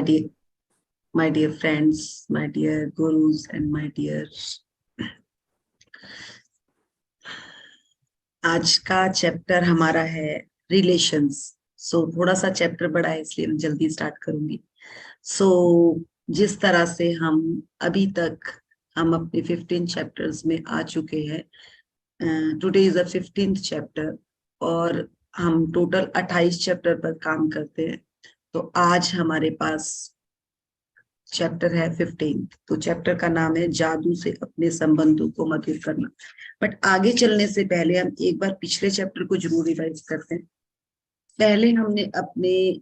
dear, my dear friends, my dear gurus, and my dear, आज का chapter हमारा है रिलेशंस। थोड़ा सा चैप्टर बड़ा है इसलिए मैं जल्दी स्टार्ट करूंगी। सो जिस तरह से हम अभी तक हम अपने 15 चैप्टर्स में आ चुके हैं। Today is the 15th chapter और हम टोटल 28 चैप्टर पर काम करते हैं। तो आज हमारे पास चैप्टर है 15। तो चैप्टर का नाम है जादू से अपने संबंधों को मधुर करना। बट आगे चलने से पहले हम एक बार पिछले चैप्टर को जरूर रिवाइज करते हैं। पहले हमने अपने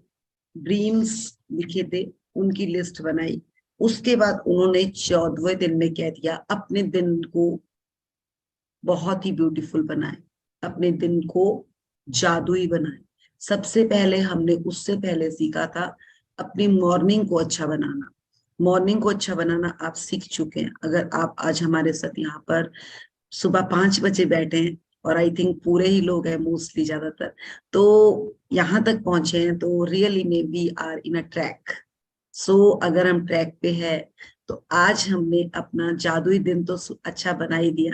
ड्रीम्स लिखे थे, उनकी लिस्ट बनाई। उसके बाद उन्होंने 14वें दिन में कह दिया अपने दिन को बहुत ही ब्यूटीफुल बनाए, अपने दिन को जादुई बनाए। सबसे पहले हमने उससे पहले सीखा था अपनी मॉर्निंग को अच्छा बनाना। मॉर्निंग को अच्छा बनाना आप सीख चुके हैं। अगर आप आज हमारे साथ यहाँ पर सुबह 5 बजे बैठे हैं, और आई थिंक पूरे ही लोग हैं, मोस्टली ज्यादातर तो यहाँ तक पहुंचे हैं, तो रियली में we are in a track. अगर हम ट्रैक पे है तो आज हमने अपना जादुई दिन तो अच्छा बना ही दिया।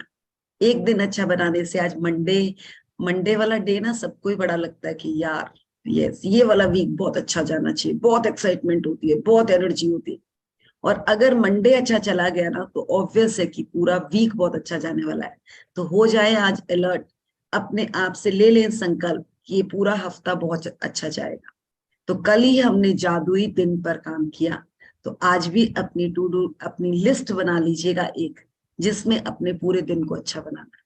एक दिन अच्छा बनाने से आज मंडे मंडे वाला डे ना सबको ही बड़ा लगता है कि यार यस ये वाला वीक बहुत अच्छा जाना चाहिए, बहुत एक्साइटमेंट होती है, बहुत एनर्जी होती है। और अगर मंडे अच्छा चला गया ना तो ऑब्वियस है कि पूरा वीक बहुत अच्छा जाने वाला है। तो हो जाए आज अलर्ट, अपने आप से ले लें संकल्प कि ये पूरा हफ्ता बहुत अच्छा जाएगा। तो कल ही हमने जादुई दिन पर काम किया, तो आज भी अपनी टू डू अपनी लिस्ट बना लीजिएगा एक, जिसमें अपने पूरे दिन को अच्छा बनाना है।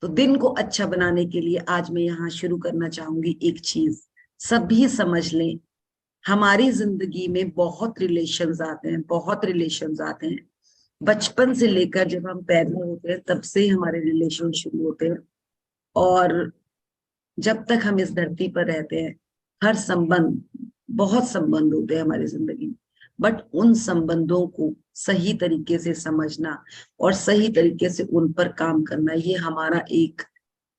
तो दिन को अच्छा बनाने के लिए आज मैं यहाँ शुरू करना चाहूंगी एक चीज, सभी समझ लें। हमारी जिंदगी में बहुत रिलेशंस आते हैं, बहुत रिलेशंस आते हैं। बचपन से लेकर जब हम पैदा होते हैं तब से ही हमारे रिलेशन शुरू होते हैं। और जब तक हम इस धरती पर रहते हैं, हर संबंध, बहुत संबंध होते हैं हमारी जिंदगी में। बट उन संबंधों को सही तरीके से समझना और सही तरीके से उन पर काम करना, ये हमारा एक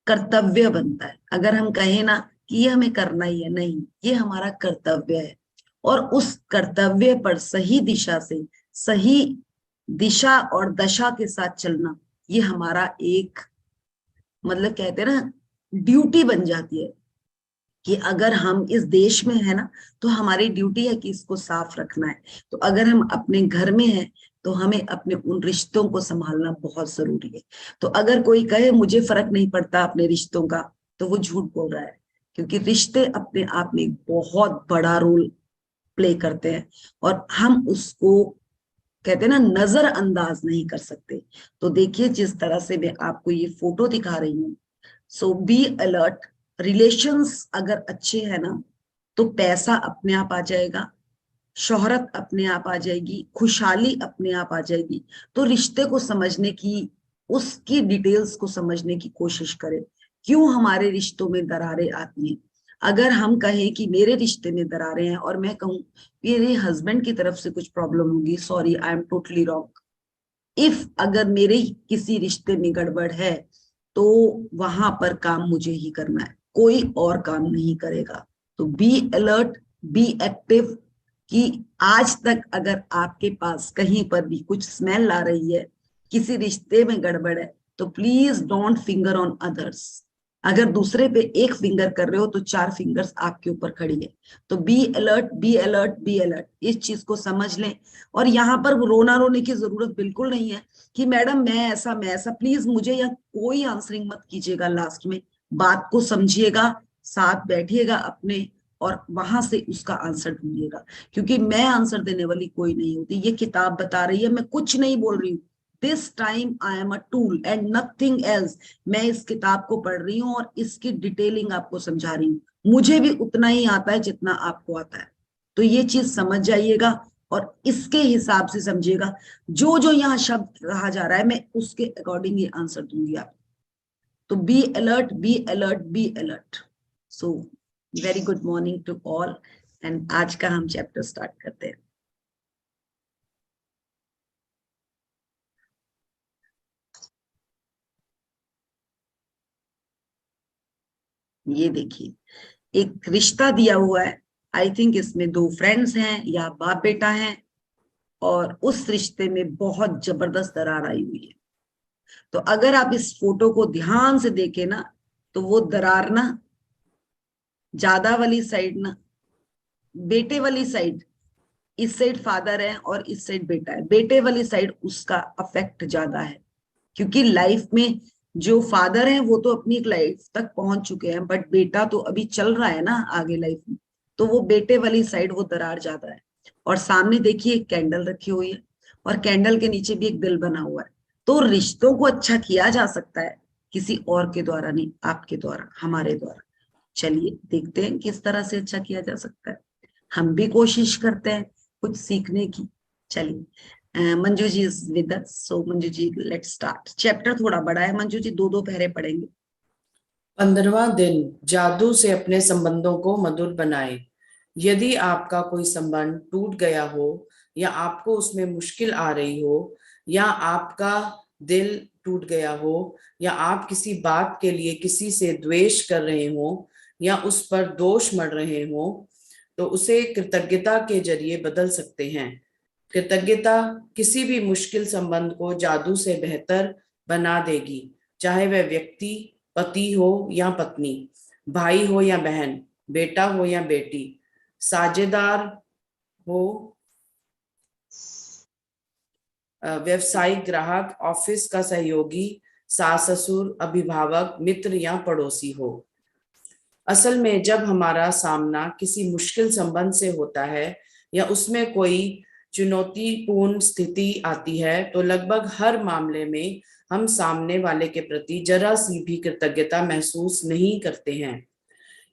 कर्तव्य बनता है। अगर हम कहें ना कि ये हमें करना ही है, नहीं, ये हमारा कर्तव्य है। और उस कर्तव्य पर सही दिशा से, सही दिशा और दशा के साथ चलना, ये हमारा एक, मतलब कहते हैं ना, ड्यूटी बन जाती है। कि अगर हम इस देश में है ना, तो हमारी ड्यूटी है कि इसको साफ रखना है। तो अगर हम अपने घर में हैं तो हमें अपने उन रिश्तों को संभालना बहुत जरूरी है। तो अगर कोई कहे मुझे फर्क नहीं पड़ता अपने रिश्तों का, तो वो झूठ बोल रहा है। क्योंकि रिश्ते अपने आप में एक बहुत बड़ा रोल प्ले करते हैं, और हम उसको कहते हैं ना नजरअंदाज नहीं कर सकते। तो देखिए जिस तरह से मैं आपको ये फोटो दिखा रही हूँ, सो बी अलर्ट। रिलेशंस अगर अच्छे हैं ना, तो पैसा अपने आप आ जाएगा, शोहरत अपने आप आ जाएगी, खुशहाली अपने आप आ जाएगी। तो रिश्ते को समझने की, उसकी डिटेल्स को समझने की कोशिश करें। क्यों हमारे रिश्तों में दरारें आती हैं? अगर हम कहें कि मेरे रिश्ते में दरारें हैं और मैं कहूं मेरे हस्बैंड की तरफ से कुछ प्रॉब्लम होगी, sorry I am totally wrong. If अगर मेरे किसी रिश्ते में गड़बड़ है तो वहां पर काम मुझे ही करना है, कोई और काम नहीं करेगा। तो बी अलर्ट, बी एक्टिव। कि आज तक अगर आपके पास कहीं पर भी कुछ स्मेल आ रही है, किसी रिश्ते में गड़बड़ है, तो please don't finger on others. अगर दूसरे पे एक फिंगर कर रहे हो तो 4 फिंगर्स आपके ऊपर खड़ी है। तो be alert, be alert, be alert, इस चीज को समझ लें। और यहाँ पर रोना रोने की जरूरत बिल्कुल नहीं है कि मैडम मैं ऐसा प्लीज मुझे या कोई आंसरिंग मत कीजिएगा। लास्ट में बात को समझिएगा, साथ बैठिएगा अपने, और वहां से उसका आंसर ढूंढिएगा। क्योंकि मैं आंसर देने वाली कोई नहीं होती, ये किताब बता रही है, मैं कुछ नहीं बोल रही हूँ। This time I am a tool and nothing else. मैं इस किताब को पढ़ रही हूँ और इसकी डिटेलिंग आपको समझा रही हूँ। मुझे भी उतना ही आता है जितना आपको आता है। तो ये चीज समझ जाइएगा और इसके हिसाब से समझिएगा। जो जो यहाँ शब्द कहा जा रहा है मैं उसके अकॉर्डिंग ये आंसर दूंगी आप। तो be alert, be alert, be alert. So very good morning to all. And आज का हम चैप्टर स्टार्ट करते हैं। ये देखिए, एक रिश्ता दिया हुआ है, आई थिंक इसमें दो फ्रेंड्स हैं या बाप बेटा हैं, और उस रिश्ते में बहुत जबरदस्त दरार आई हुई है। तो अगर आप इस फोटो को ध्यान से देखें ना, तो वो दरार ना ज्यादा वाली साइड ना, बेटे वाली साइड, इस साइड फादर है और इस साइड बेटा है, बेटे वाली साइड उसका अफेक्ट ज्यादा है। क्योंकि लाइफ में जो फादर है वो तो अपनी लाइफ तक पहुंच चुके हैं, बट बेटा तो अभी चल रहा है ना आगे लाइफ में, तो वो बेटे वाली साइड वो दरार ज्यादा है। और सामने देखिए एक कैंडल रखी हुई है, और कैंडल के नीचे भी एक दिल बना हुआ है। तो रिश्तों को अच्छा किया जा सकता है किसी और के द्वारा नहीं, आपके द्वारा, हमारे द्वारा। चलिए देखते हैं किस तरह से अच्छा किया जा सकता है। हम भी कोशिश करते हैं कुछ सीखने की। चलिए, Manju ji is with us, so Manju ji let's start. Chapter थोड़ा बड़ा है मंजू जी, दो दो पहरे पढ़ेंगे। 15वां दिन, जादू से अपने संबंधों को मधुर बनाए। यदि आपका कोई संबंध टूट गया हो या आपको उसमें मुश्किल आ रही हो या आपका दिल टूट गया हो या आप किसी बात के लिए किसी से द्वेष कर रहे हो या उस पर दोष मढ़ रहे हो, तो उसे कृतज्ञता के जरिए बदल सकते हैं। कृतज्ञता किसी भी मुश्किल संबंध को जादू से बेहतर बना देगी, चाहे वह व्यक्ति पति हो या पत्नी, भाई हो या बहन, बेटा हो या बेटी, साझेदार हो, व्यवसायिक ग्राहक, ऑफिस का सहयोगी, सास ससुर, अभिभावक, मित्र या पड़ोसी हो। असल में जब हमारा सामना किसी मुश्किल संबंध से होता है या उसमें कोई चुनौतीपूर्ण स्थिति आती है, तो लगभग हर मामले में हम सामने वाले के प्रति जरा सी भी कृतज्ञता महसूस नहीं करते हैं।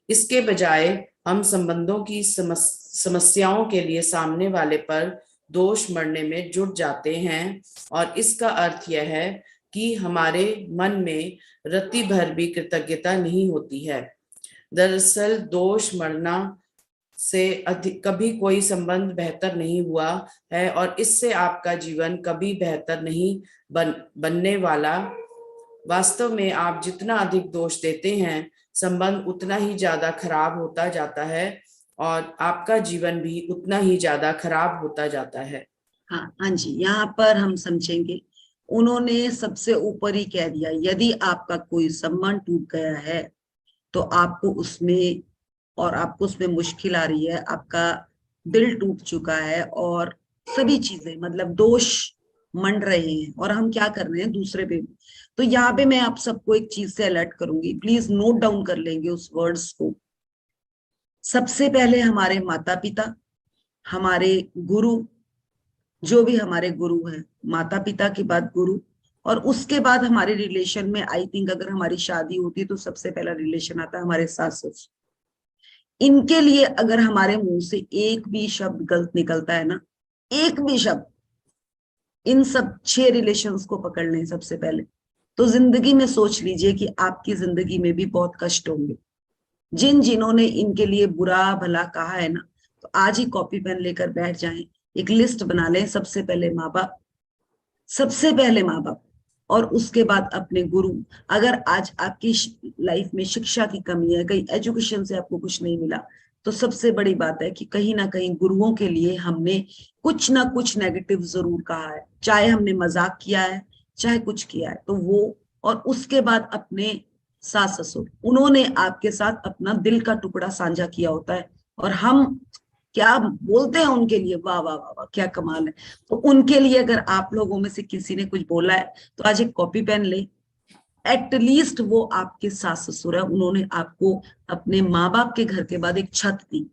इसके बजाय हम संबंधों की समस्याओं के लिए सामने वाले पर दोष मढ़ने में जुट जाते हैं, और इसका अर्थ यह है कि हमारे मन में रत्ती भर भी कृतज्ञता नहीं होती है। दरअसल दोष मढ़ना से कभी कोई संबंध बेहतर नहीं हुआ है, और इससे आपका जीवन कभी बेहतर नहीं बनने वाला। वास्तव में आप जितना अधिक दोष देते हैं, संबंध उतना ही ज्यादा खराब होता जाता है और आपका जीवन भी उतना ही ज्यादा खराब होता जाता है। हाँ हाँ जी, यहाँ पर हम समझेंगे। उन्होंने सबसे ऊपर ही कह दिया, यदि आपका कोई संबंध टूट गया है तो आपको उसमें, और आपको उसमें मुश्किल आ रही है, आपका दिल टूट चुका है, और सभी चीजें मतलब दोष मंड रहे हैं, और हम क्या कर रहे हैं दूसरे पे। तो यहाँ पे मैं आप सबको एक चीज से अलर्ट करूंगी, प्लीज नोट डाउन कर लेंगे उस वर्ड्स को। सबसे पहले हमारे माता पिता, हमारे गुरु, जो भी हमारे गुरु हैं, माता पिता के बाद गुरु, और उसके बाद हमारे रिलेशन में आई थिंक अगर हमारी शादी होती है तो सबसे पहला रिलेशन आता है हमारे सास ससुर। इनके लिए अगर हमारे मुंह से एक भी शब्द गलत निकलता है ना, एक भी शब्द, इन सब 6 रिलेशंस को पकड़ लें सबसे पहले, तो जिंदगी में सोच लीजिए कि आपकी जिंदगी में भी बहुत कष्ट होंगे। जिन जिन्होंने इनके लिए बुरा भला कहा है ना, तो आज ही कॉपी पेन लेकर बैठ जाएं, एक लिस्ट बना लें। सबसे पहले माँ बाप, सबसे पहले माँ बाप, और उसके बाद अपने गुरु। अगर आज आपकी लाइफ में शिक्षा की कमी है, कहीं एजुकेशन से आपको कुछ नहीं मिला, तो सबसे बड़ी बात है कि कहीं ना कहीं गुरुओं के लिए हमने कुछ ना कुछ नेगेटिव जरूर कहा है, चाहे हमने मजाक किया है, चाहे कुछ किया है, तो वो। और उसके बाद अपने सास ससुर, उन्होंने आपके साथ अपना दिल का टुकड़ा साझा किया होता है, और हम क्या बोलते हैं उनके लिए, वाह वाह वाह वाह, क्या कमाल है। तो उनके लिए अगर आप लोगों में से किसी ने कुछ बोला है, तो आज एक कॉपी पेन ले। एटलीस्ट वो आपके सास ससुर है, उन्होंने आपको अपने माँ बाप के घर के बाद एक छत दी।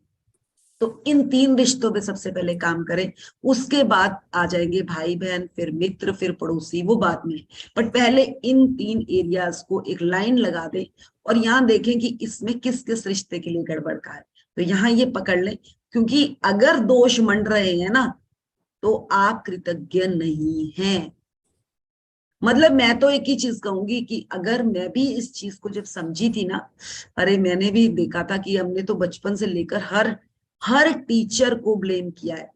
तो इन 3 रिश्तों पे सबसे पहले काम करें, उसके बाद आ जाएंगे भाई बहन, फिर मित्र, फिर पड़ोसी, वो बाद में। बट पहले इन 3 एरियाज को एक लाइन लगा दें, और यहाँ देखें कि इसमें किस किस रिश्ते के लिए गड़बड़ का है, तो यहाँ ये पकड़ लें। क्योंकि अगर दोष मंड रहे हैं ना, तो आप कृतज्ञ नहीं हैं। मतलब मैं तो एक ही चीज कहूंगी कि अगर मैं भी इस चीज को जब समझी थी ना, अरे मैंने भी देखा था कि हमने तो बचपन से लेकर हर हर टीचर को ब्लेम किया है।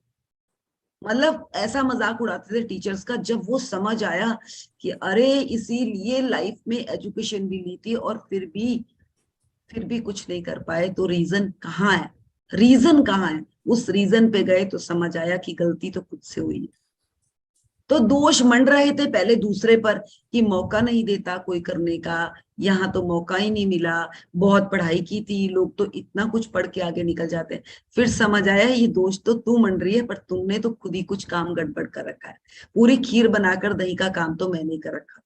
मतलब ऐसा मजाक उड़ाते थे टीचर्स का, जब वो समझ आया कि अरे इसीलिए लाइफ में एजुकेशन भी ली थी और फिर भी कुछ नहीं कर पाए, तो रीजन कहाँ है। रीजन कहाँ है, उस रीजन पे गए तो समझ आया कि गलती तो खुद से हुई है। तो दोष मंड रहे थे पहले दूसरे पर कि मौका नहीं देता कोई करने का, यहाँ तो मौका ही नहीं मिला, बहुत पढ़ाई की थी, लोग तो इतना कुछ पढ़ के आगे निकल जाते हैं। फिर समझ आया ये दोष तो तू मंड रही है, पर तुमने तो खुद ही कुछ काम गड़बड़ कर रखा है। पूरी खीर बनाकर दही का काम तो मैंने कर रखा।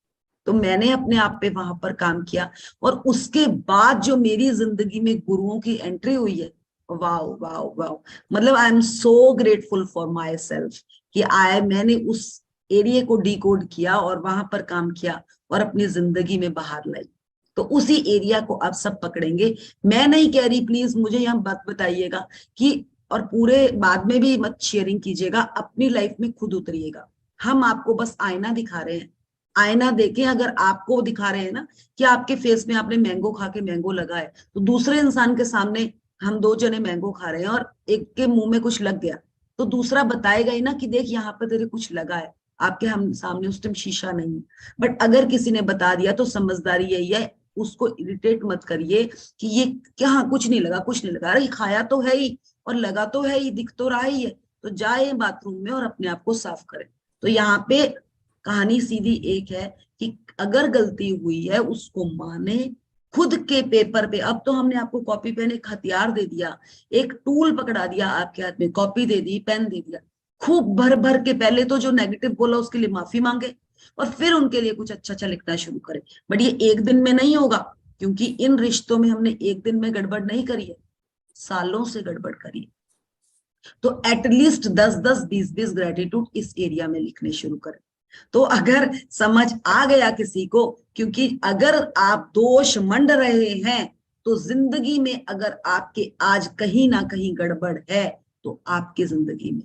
तो मैंने अपने आप पे वहां पर काम किया, और उसके बाद जो मेरी जिंदगी में गुरुओं की एंट्री हुई है, वाओ वाओ वाओ, मतलब I am so grateful for my self कि मैंने उस एरिया को डिकोड किया और वहां पर काम किया और अपनी जिंदगी में बाहर लाई। तो उसी एरिया को आप सब पकड़ेंगे। मैं नहीं कह रही, प्लीज मुझे यहाँ बात बताइएगा कि, और पूरे बाद में भी मत शेयरिंग कीजिएगा, अपनी लाइफ में खुद उतरिएगा। हम आपको बस आईना दिखा रहे हैं, आईना देके अगर आपको दिखा रहे हैं ना कि आपके फेस में आपने मैंगो खा के मैंगो लगा है, तो दूसरे इंसान के सामने हम दो जने मैंगो खा रहे हैं और एक के मुंह में कुछ लग गया, तो दूसरा बताएगा ही ना कि देख यहाँ पर तेरे कुछ लगा है। आपके हम सामने उस टाइम शीशा नहीं है, बट अगर किसी ने बता दिया तो समझदारी यही है, उसको इरिटेट मत करिए कि ये क्या, कुछ नहीं लगा, कुछ नहीं लगा, अरे खाया तो है ही और लगा तो है ही, दिख तो रहा ही है, तो जाए बाथरूम में और अपने आप को साफ करें। तो यहाँ पे कहानी सीधी एक है कि अगर गलती हुई है उसको माने, खुद के पेपर पे। अब तो हमने आपको कॉपी पेन एक हथियार दे दिया, एक टूल पकड़ा दिया आपके हाथ में, कॉपी दे दी, पेन दे दिया, खूब भर भर के पहले तो जो नेगेटिव बोला उसके लिए माफी मांगे और फिर उनके लिए कुछ अच्छा अच्छा लिखना शुरू करें। बट ये एक दिन में नहीं होगा, क्योंकि इन रिश्तों में हमने एक दिन में गड़बड़ नहीं करी है, सालों से गड़बड़ करी है। तो एटलीस्ट 10-10 20-20 ग्रेटिट्यूड इस एरिया में लिखने शुरू करें। तो अगर समझ आ गया किसी को, क्योंकि अगर आप दोष मंड रहे हैं तो जिंदगी में अगर आपके आज कहीं ना कहीं गड़बड़ है तो आपकी जिंदगी में,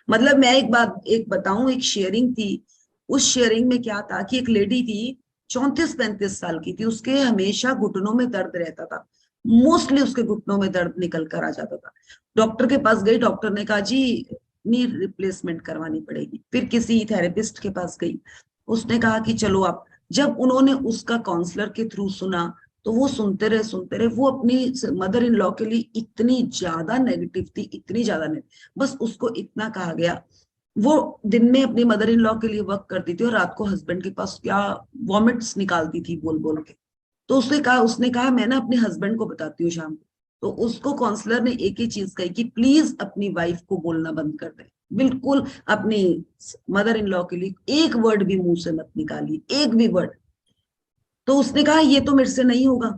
मतलब मैं एक बात एक बताऊं, एक शेयरिंग थी। उस शेयरिंग में क्या था कि एक लेडी थी, 34-35 साल की थी, उसके हमेशा घुटनों में दर्द रहता था, मोस्टली उसके घुटनों में दर्द निकल कर आ जाता था। डॉक्टर के पास गई, डॉक्टर ने कहा जी नी रिप्लेसमेंट करवानी पड़ेगी। फिर किसी थेरेपिस्ट के पास गई, उसने कहा कि चलो आप, जब उन्होंने उसका काउंसलर के थ्रू सुना तो वो सुनते रहे, वो अपनी मदर इन लॉ के लिए इतनी ज्यादा नेगेटिव थी, इतनी ज्यादा नेगेटिव, बस उसको इतना कहा गया, वो दिन में अपनी मदर इन लॉ के लिए वर्क करती थी और रात को हस्बैंड के पास क्या वॉमिट्स निकालती थी बोल बोल के। तो उसने कहा मैं ना अपने हस्बैंड को बताती हूँ शाम को। तो उसको काउंसलर ने एक ही चीज कही कि प्लीज अपनी वाइफ को बोलना बंद कर दे, बिल्कुल अपनी मदर इन लॉ के लिए एक वर्ड भी मुंह से मत निकालिए, एक भी वर्ड। तो उसने कहा ये तो मेरे से नहीं होगा।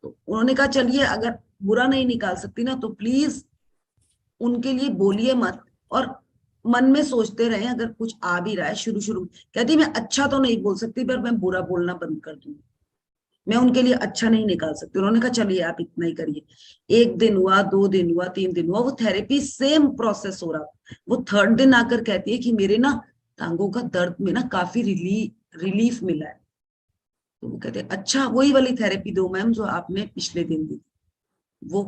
तो उन्होंने कहा चलिए अगर बुरा नहीं निकाल सकती ना तो प्लीज उनके लिए बोलिए मत, और मन में सोचते रहे, अगर कुछ आ भी रहा है शुरू शुरू में। कहती मैं अच्छा तो नहीं बोल सकती पर मैं बुरा बोलना बंद कर दूंगी, मैं उनके लिए अच्छा नहीं निकाल सकती। उन्होंने कहा चलिए आप इतना ही करिए। एक दिन हुआ, 2 दिन हुआ, 3 दिन हुआ, वो थेरेपी सेम प्रोसेस हो रहा। वो थर्ड दिन आकर कहती है कि मेरे ना टांगों का दर्द में ना काफी रिलीफ मिला है। तो वो कहते हैं अच्छा वही वाली थेरेपी दो मैम जो आपने पिछले दिन दी। वो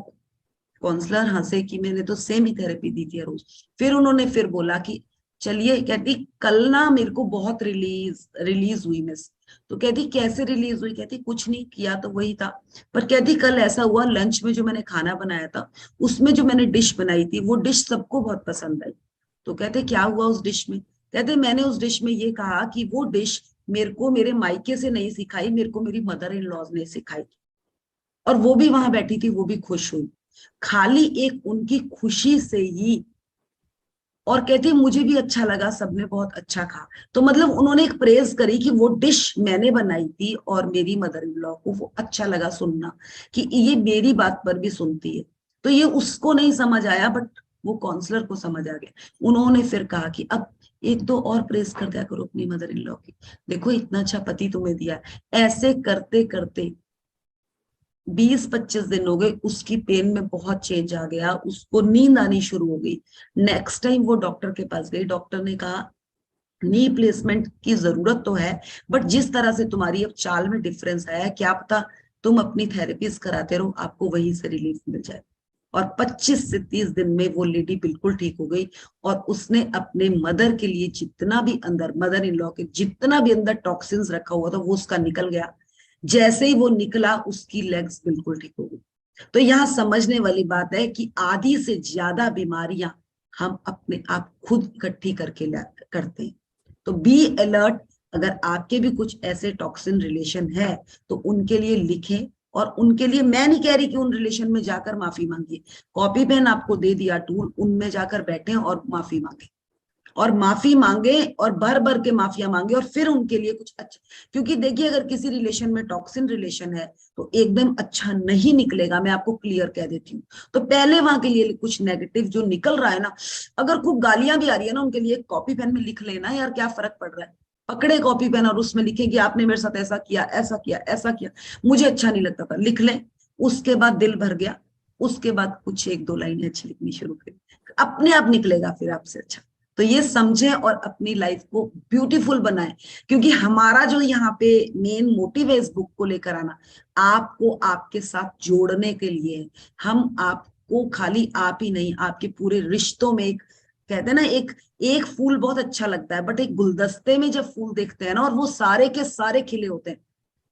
काउंसलर हंसे कि मैंने तो सेम ही थेरेपी दी थी रोज। फिर उन्होंने फिर बोला कि चलिए, कहती कल ना मेरे को बहुत रिलीज रिलीज हुई मिस। तो कहती कैसे रिलीज हुई, कहती कुछ नहीं किया तो वही था, पर कहती कल ऐसा हुआ लंच में जो मैंने खाना बनाया था उसमें जो मैंने डिश बनाई थी वो डिश सबको बहुत पसंद आई। तो कहते क्या हुआ उस डिश में, कहते मैंने उस डिश में ये कहा कि वो डिश मेरे को मेरे मायके से नहीं सिखाई, मेरे को मेरी मदर इन लॉज ने सिखाई, और वो भी वहां बैठी थी, वो भी खुश हुई खाली एक उनकी खुशी से ही। और कहती मुझे भी अच्छा लगा, सबने बहुत अच्छा कहा। तो मतलब उन्होंने एक प्रेज करी कि वो डिश मैंने बनाई थी और मेरी मदर इन लॉ को वो अच्छा लगा सुनना कि ये मेरी बात पर भी सुनती है। तो ये उसको नहीं समझ आया बट वो काउंसलर को समझ आ गया। उन्होंने फिर कहा कि अब एक दो और प्रेस कर दिया करो अपनी मदर इन लॉ की, देखो इतना अच्छा पति तुम्हें दिया। ऐसे करते करते 20-25 दिन हो गए, उसकी पेन में बहुत चेंज आ गया, उसको नींद आनी शुरू हो गई। नेक्स्ट टाइम वो डॉक्टर के पास गई, डॉक्टर ने कहा नी प्लेसमेंट की जरूरत तो है, बट जिस तरह से तुम्हारी अब चाल में डिफरेंस आया है क्या पता तुम अपनी थेरेपीज कराते रहो, आपको वहीं से रिलीफ मिल जाए। और 25 से 30 दिन में वो लेडी बिल्कुल ठीक हो गई, और उसने अपने मदर के लिए जितना भी अंदर, मदर इन लॉ के जितना भी अंदर टॉक्सिन्स रखा हुआ था वो उसका निकल गया। जैसे ही वो निकला उसकी लेग्स बिल्कुल ठीक हो गई। तो यहाँ समझने वाली बात है कि आधी से ज्यादा बीमारियां हम अपने आप खुद इकट्ठी करके करते हैं। तो बी अलर्ट, अगर आपके भी कुछ ऐसे टॉक्सिन रिलेशन है तो उनके लिए लिखें, और उनके लिए मैं नहीं कह रही कि उन रिलेशन में जाकर माफी मांगिए, कॉपी पेन आपको दे दिया टूल, उनमें जाकर बैठे और माफी मांगे, और माफी मांगे और भर भर के माफिया मांगे, और फिर उनके लिए कुछ अच्छा, क्योंकि देखिए अगर किसी रिलेशन में टॉक्सिन रिलेशन है तो एकदम अच्छा नहीं निकलेगा, मैं आपको क्लियर कह देती हूँ। तो पहले वहां के लिए कुछ नेगेटिव जो निकल रहा है ना, अगर खूब गालियां भी आ रही है ना, उनके लिए कॉपी पेन में लिख लेना यार, क्या फर्क पड़ रहा है, पकड़े कॉपी पेन और उसमें लिखे कि आपने मेरे साथ ऐसा किया, ऐसा किया, ऐसा किया, मुझे अच्छा नहीं लगता था, लिख लें। उसके बाद दिल भर गया, उसके बाद कुछ एक दो लाइनें अच्छी लिखनी शुरू करें, अपने आप निकलेगा फिर आपसे अच्छा। तो ये समझें और अपनी लाइफ को ब्यूटीफुल बनाएं, क्योंकि हमारा जो यहाँ पे मेन मोटिव है इस बुक को लेकर आना, आपको आपके साथ जोड़ने के लिए है। हम आपको खाली आप ही नहीं, आपके पूरे रिश्तों में, एक कहते हैं ना, एक एक फूल बहुत अच्छा लगता है, बट एक गुलदस्ते में जब फूल देखते हैं ना और वो सारे के सारे खिले होते हैं,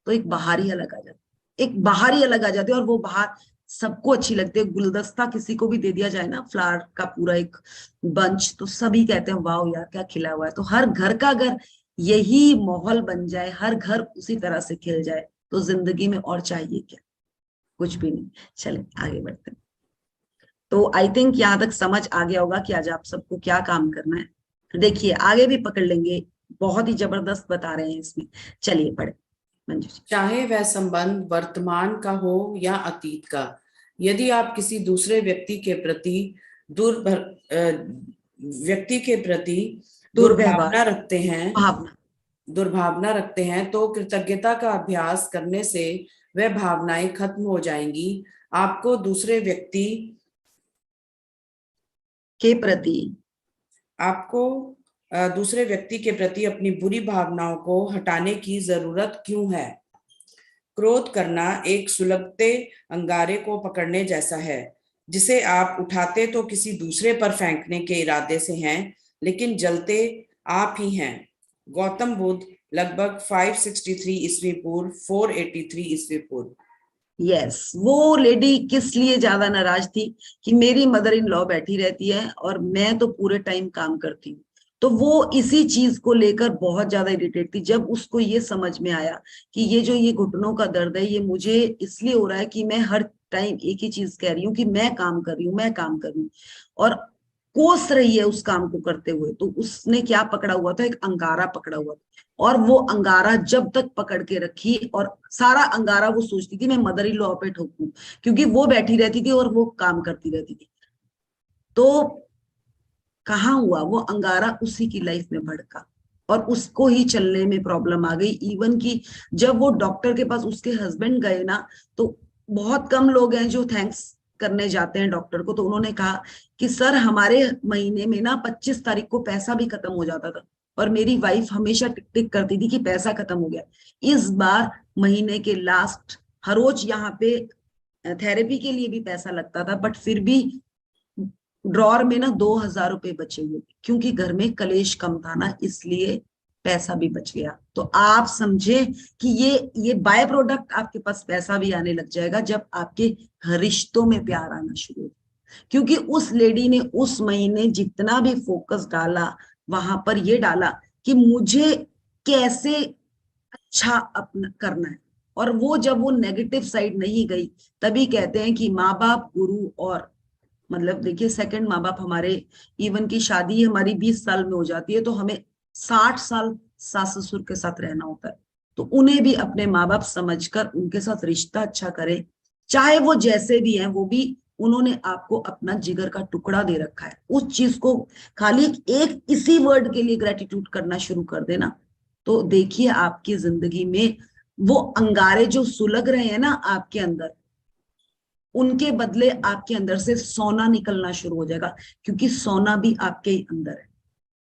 तो एक बाहर ही अलग आ जाती है, एक बाहर ही अलग आ जाती है, और वो बाहर सबको अच्छी लगती है। गुलदस्ता किसी को भी दे दिया जाए ना, फ्लावर का पूरा एक बंच, तो सभी कहते हैं वाह यार क्या खिला हुआ है। तो हर घर का अगर यही माहौल बन जाए, हर घर उसी तरह से खिल जाए, तो जिंदगी में और चाहिए क्या, कुछ भी नहीं। चले आगे बढ़ते हैं। तो आई थिंक यहाँ तक समझ आ गया होगा कि आज आप सबको क्या काम करना है। देखिए आगे भी पकड़ लेंगे, बहुत ही जबरदस्त बता रहे हैं इसमें। चलिए पढ़े मंजू जी। चाहे वह संबंध वर्तमान का हो या अतीत का, यदि आप किसी दूसरे व्यक्ति के प्रति दुर्भर व्यक्ति के प्रति दुर्व्यवहार, दुर्भावना रखते हैं भावना। दुर्भावना रखते हैं, तो कृतज्ञता का अभ्यास करने से वह भावनाएं खत्म हो जाएंगी। आपको दूसरे व्यक्ति के प्रति आपको दूसरे व्यक्ति के प्रति अपनी बुरी भावनाओं को हटाने की जरूरत क्यों है? क्रोध करना एक सुलगते अंगारे को पकड़ने जैसा है, जिसे आप उठाते तो किसी दूसरे पर फेंकने के इरादे से हैं, लेकिन जलते आप ही हैं। गौतम बुद्ध, लगभग 563 ईस्वी पूर्व, 483 ईस्वी पूर्व। यस, वो लेडी किस लिए ज्यादा नाराज थी कि मेरी मदर इन लॉ बैठी रहती है और मैं तो पूरे टाइम काम करती हूँ। तो वो इसी चीज को लेकर बहुत ज्यादा इरिटेट थी। जब उसको ये समझ में आया कि ये जो ये घुटनों का दर्द है, ये मुझे इसलिए हो रहा है कि मैं हर टाइम एक ही चीज कह रही हूँ कि मैं काम कर रही हूँ, मैं काम कर रही हूँ, और कोस रही है उस काम को करते हुए, तो उसने क्या पकड़ा हुआ था, एक अंगारा पकड़ा हुआ था। और वो अंगारा जब तक पकड़ के रखी, और सारा अंगारा वो सोचती थी मैं मदर इन लॉ पे ठोकूं, क्योंकि वो बैठी रहती थी और वो काम करती रहती थी। तो कहाँ हुआ वो अंगारा, उसी की लाइफ में भड़का, और उसको ही चलने में प्रॉब्लम आ गई। इवन कि जब वो डॉक्टर के पास उसके हस्बैंड गए ना, तो बहुत कम लोग हैं जो थैंक्स करने जाते हैं डॉक्टर को। तो उन्होंने कहा कि सर हमारे महीने में ना 25 तारीख को पैसा भी खत्म हो जाता था, और मेरी वाइफ हमेशा टिक टिक करती थी कि पैसा खत्म हो गया। इस बार महीने के लास्ट, हर रोज यहाँ पे थेरेपी के लिए भी पैसा लगता था, बट फिर भी ड्रॉर में ना 2,000 रुपए बचे हुए थे, क्योंकि घर में कलेश कम था ना, इसलिए पैसा भी बच गया। तो आप समझे कि ये बाय प्रोडक्ट आपके पास पैसा भी आने लग जाएगा जब आपके रिश्तों में प्यार आना शुरू हो। क्योंकि उस लेडी ने उस महीने जितना भी फोकस डाला, वहां पर ये डाला कि मुझे कैसे अच्छा अपना करना है, और वो जब वो नेगेटिव साइड नहीं गई, तभी कहते हैं कि माँ बाप गुरु, और मतलब देखिए सेकंड माँ बाप हमारे, इवन की शादी हमारी 20 साल में हो जाती है तो हमें 60 साल सास ससुर के साथ रहना होता है। तो उन्हें भी अपने माँ बाप समझकर उनके साथ रिश्ता अच्छा करें, चाहे वो जैसे भी हैं, वो भी उन्होंने आपको अपना जिगर का टुकड़ा दे रखा है। उस चीज को खाली एक इसी वर्ड के लिए ग्रेटिट्यूड करना शुरू कर देना, तो देखिए आपकी जिंदगी में वो अंगारे जो सुलग रहे हैं ना आपके अंदर, उनके बदले आपके अंदर से सोना निकलना शुरू हो जाएगा, क्योंकि सोना भी आपके ही अंदर है।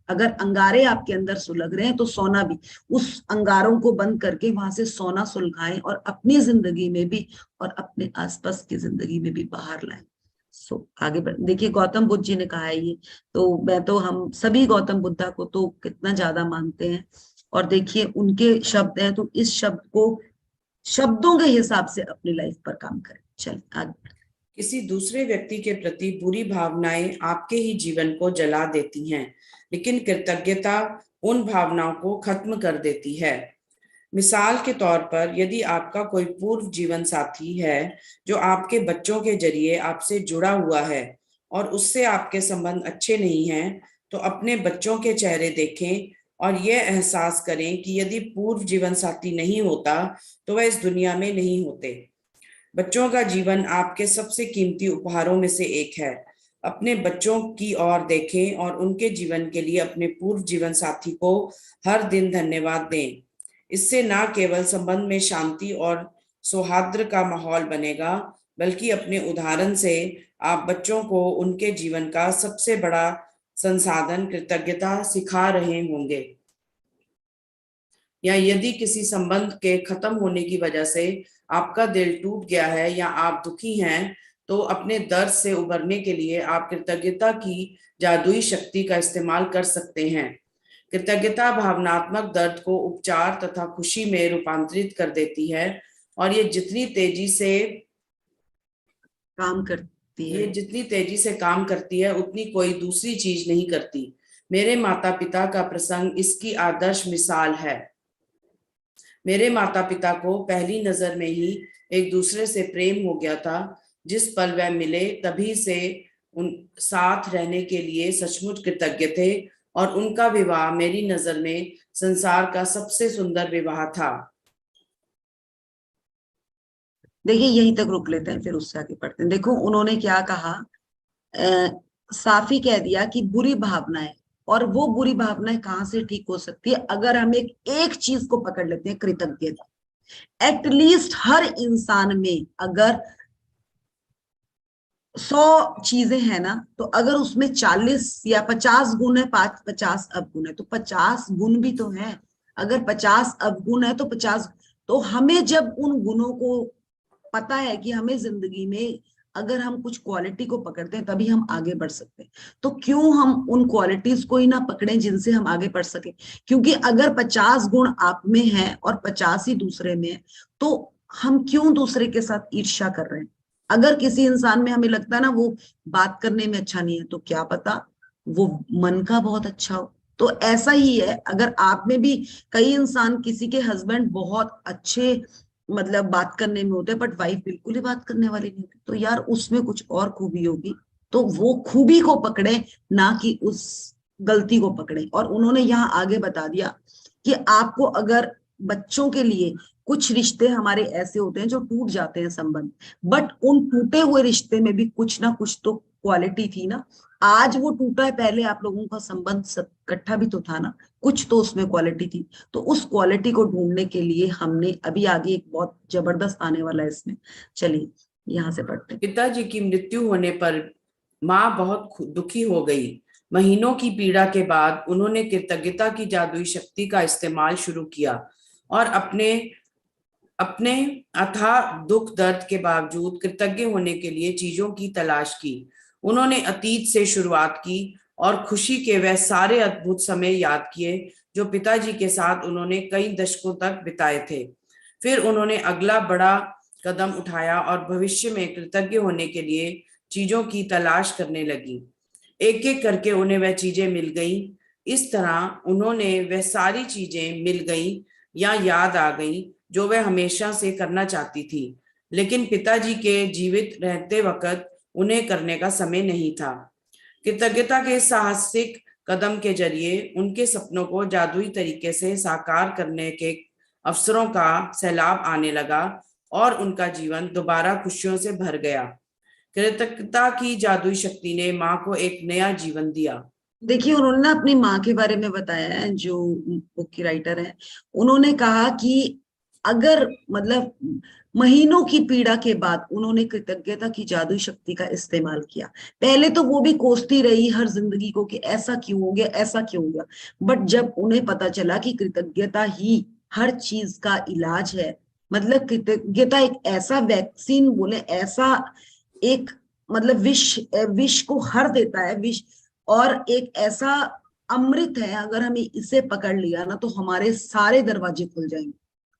अगर अंगारे आपके अंदर सुलग रहे हैं तो सोना भी, उस अंगारों को बंद करके वहां से सोना सुलगाएं, और अपनी जिंदगी में भी और अपने आसपास की जिंदगी में भी बाहर लाएं। आगे बढ़, देखिए गौतम बुद्ध जी ने कहा है ये, तो मैं तो, हम सभी गौतम बुद्धा को तो कितना ज्यादा मानते हैं, और देखिए उनके शब्द हैं, तो इस शब्द को शब्दों के हिसाब से अपनी लाइफ पर काम करें। चल आगे। किसी दूसरे व्यक्ति के प्रति बुरी भावनाएं आपके ही जीवन को जला देती हैं, लेकिन कृतज्ञता उन भावनाओं को खत्म कर देती है। मिसाल के तौर पर, यदि आपका कोई पूर्व जीवन साथी है जो आपके बच्चों के जरिए आपसे जुड़ा हुआ है और उससे आपके संबंध अच्छे नहीं हैं, तो अपने बच्चों के चेहरे देखें और यह एहसास करें कि यदि पूर्व जीवन साथी नहीं होता तो वह इस दुनिया में नहीं होते। बच्चों का जीवन आपके सबसे कीमती उपहारों में से एक है। अपने बच्चों की ओर देखें और उनके जीवन के लिए अपने पूर्व जीवन साथी को हर दिन धन्यवाद दें। इससे न केवल संबंध में शांति और सौहार्द का माहौल बनेगा, बल्कि अपने उदाहरण से आप बच्चों को उनके जीवन का सबसे बड़ा संसाधन कृतज्ञता सिखा रहे होंगे। या यदि किसी संबंध के खत्म होने की वजह से आपका दिल टूट गया है या आप दुखी हैं, तो अपने दर्द से उबरने के लिए आप कृतज्ञता की जादुई शक्ति का इस्तेमाल कर सकते हैं। कृतज्ञता भावनात्मक दर्द को उपचार तथा खुशी में रूपांतरित कर देती है, और ये जितनी तेजी से काम करती है उतनी कोई दूसरी चीज नहीं करती। मेरे माता पिता का प्रसंग इसकी आदर्श मिसाल है। मेरे माता पिता को पहली नजर में ही एक दूसरे से प्रेम हो गया था। जिस पल वह मिले तभी से उन साथ रहने के लिए सचमुच कृतज्ञ थे, और उनका विवाह मेरी नजर में संसार का सबसे सुंदर विवाह था। देखिए यहीं तक रुक लेते हैं, फिर उससे आगे बढ़ते हैं। देखो उन्होंने क्या कहा, साफ ही कह दिया कि बुरी भावनाएं, और वो बुरी भावनाएं कहाँ से ठीक हो सकती है, अगर हम एक चीज को पकड़ लेते हैं, कृतज्ञता। एटलीस्ट हर इंसान में अगर 100 चीजें हैं ना, तो अगर उसमें 40 या 50 गुण है, 50 अवगुण है, तो 50 गुण भी तो है। अगर 50 अवगुण है तो 50, तो हमें जब उन गुणों को पता है कि हमें जिंदगी में अगर हम कुछ क्वालिटी को पकड़ते हैं तभी हम आगे बढ़ सकते हैं, तो क्यों हम उन क्वालिटीज को ही ना पकड़ें जिनसे हम आगे बढ़ सके। क्योंकि अगर 50 गुण आप में है और 50 ही दूसरे में है, तो हम क्यों दूसरे के साथ ईर्ष्या कर रहे हैं। अगर किसी इंसान में हमें लगता है ना वो बात करने में अच्छा नहीं है, तो क्या पता वो मन का बहुत अच्छा हो। तो ऐसा ही है, अगर आप में भी कई इंसान, किसी के हस्बैंड बहुत अच्छे मतलब बात करने में होते हैं, बट वाइफ बिल्कुल ही बात करने वाली नहीं होती, तो यार उसमें कुछ और खूबी होगी। तो वो खूबी को पकड़े, ना कि उस गलती को पकड़े। और उन्होंने यहाँ आगे बता दिया कि आपको अगर बच्चों के लिए, कुछ रिश्ते हमारे ऐसे होते हैं जो टूट जाते हैं संबंध, बट उन टूटे हुए रिश्ते में भी कुछ ना कुछ तो क्वालिटी थी ना। आज वो टूटा है, पहले आप लोगों का संबंध सब इकट्ठा भी तो था ना, कुछ तो उसमें क्वालिटी थी। तो उस क्वालिटी को ढूंढने के लिए हमने अभी आगे एक बहुत जबरदस्त आने वाला है इसमें, चलिए यहाँ से पढ़ते हैं। पिताजी की मृत्यु होने पर माँ बहुत दुखी हो गई। महीनों की पीड़ा के बाद उन्होंने कृतज्ञता की जादुई शक्ति का इस्तेमाल शुरू किया और अपने अपने अथाह दुख दर्द के बावजूद कृतज्ञ होने के लिए चीजों की तलाश की। उन्होंने अतीत से शुरुआत की और खुशी के वह सारे अद्भुत समय याद किए जो पिताजी के साथ उन्होंने कई दशकों तक बिताए थे। फिर उन्होंने अगला बड़ा कदम उठाया और भविष्य में कृतज्ञ होने के लिए चीजों की तलाश करने लगी। एक एक करके उन्हें वह चीजें मिल गई। इस तरह उन्होंने वह सारी चीजें मिल गई या याद आ गई जो वह हमेशा से करना चाहती थी, लेकिन पिताजी के जीवित रहते वक्त उन्हें करने का समय नहीं था। कृतज्ञता के साहसिक कदम के जरिए उनके सपनों को जादुई तरीके से साकार करने के अवसरों का सैलाब आने लगा और उनका जीवन दोबारा खुशियों से भर गया। कृतज्ञता की जादुई शक्ति ने माँ को एक नया जीवन दिया। देखिए उन्होंने ना अपनी माँ के बारे में बताया है, जो बुक की राइटर है। उन्होंने कहा कि अगर मतलब महीनों की पीड़ा के बाद उन्होंने कृतज्ञता की जादुई शक्ति का इस्तेमाल किया। पहले तो वो भी कोसती रही हर जिंदगी को कि ऐसा क्यों हो गया, ऐसा क्यों हो गया। बट जब उन्हें पता चला कि कृतज्ञता ही हर चीज का इलाज है, मतलब कृतज्ञता एक ऐसा वैक्सीन बोले, ऐसा एक मतलब विष विष को हर देता है, विष, और एक ऐसा अमृत है, अगर हमें इसे पकड़ लिया ना तो हमारे सारे दरवाजे खुल जाएंगे।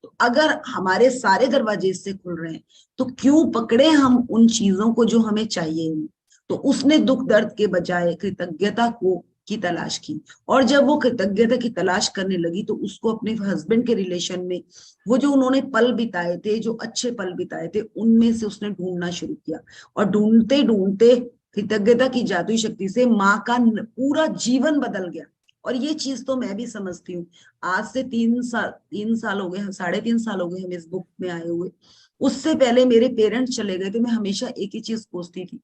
तो अगर हमारे सारे दरवाजे इससे खुल रहे हैं तो क्यों पकड़े हम उन चीजों को जो हमें चाहिए नहीं। तो उसने दुख दर्द के बजाय कृतज्ञता को की तलाश की, और जब वो कृतज्ञता की तलाश करने लगी तो उसको अपने हस्बैंड के रिलेशन में वो जो उन्होंने पल बिताए थे, जो अच्छे पल बिताए थे, उनमें से उसने ढूंढना शुरू किया। और ढूंढते ढूंढते कृतज्ञता की जादुई शक्ति से माँ का पूरा जीवन बदल गया। और ये चीज तो मैं भी समझती हूँ। आज से 3 साल हो गए, 3.5 साल हो गए हम इस बुक में आए हुए। उससे पहले मेरे पेरेंट्स चले गए थे, मैं हमेशा एक ही चीज सोचती थी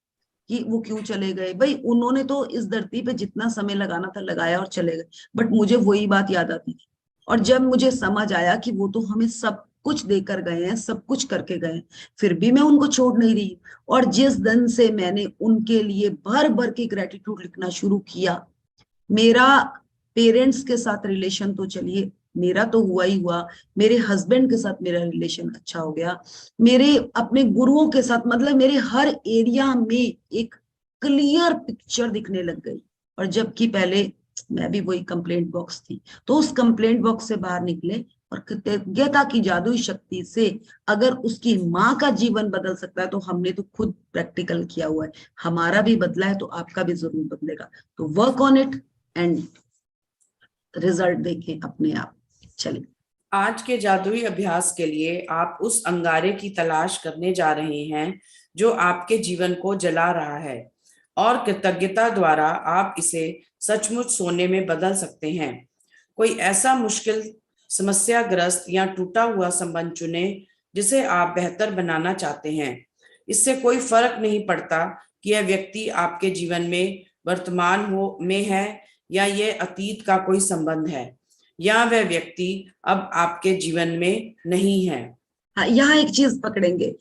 कि वो क्यों चले गए। भाई उन्होंने तो इस धरती पे जितना समय लगाना था लगाया और चले गए, बट मुझे वही बात याद आती थी। और जब मुझे समझ आया कि वो तो हमें सब कुछ देकर गए हैं, सब कुछ करके गए हैं, फिर भी मैं उनको छोड़ नहीं रही। और जिस दिन से मैंने उनके लिए भर भर के ग्रेटिट्यूड लिखना शुरू किया, मेरा पेरेंट्स के साथ रिलेशन तो चलिए मेरा तो हुआ ही हुआ, मेरे हस्बैंड के साथ मेरा रिलेशन अच्छा हो गया, मेरे अपने गुरुओं के साथ, मतलब मेरे हर एरिया में एक क्लियर पिक्चर दिखने लग गई। और जबकि पहले मैं भी वही कंप्लेंट बॉक्स थी। तो उस कंप्लेंट बॉक्स से बाहर निकले, और कृतज्ञता की जादुई शक्ति से अगर उसकी माँ का जीवन बदल सकता है तो हमने तो खुद प्रैक्टिकल किया हुआ है। हमारा भी बदला है तो आपका भी जरूर बदलेगा। तो work on it and result देखें अपने आप। चलिए। आज के जादुई अभ्यास के लिए आप उस अंगारे की तलाश करने जा रहे हैं जो आपके जीवन को जला रहा है, और कृतज्ञता द्वारा आप इसे सचमुच सोने में बदल सकते हैं। कोई ऐसा मुश्किल, समस्याग्रस्त या टूटा हुआ संबंध चुने जिसे आप बेहतर बनाना चाहते हैं। इससे कोई फर्क नहीं पड़ता कि यह व्यक्ति आपके जीवन में वर्तमान हो में है या यह अतीत का कोई संबंध है, या वह व्यक्ति अब आपके जीवन में नहीं है। हाँ, यहाँ एक चीज पकड़ेंगे।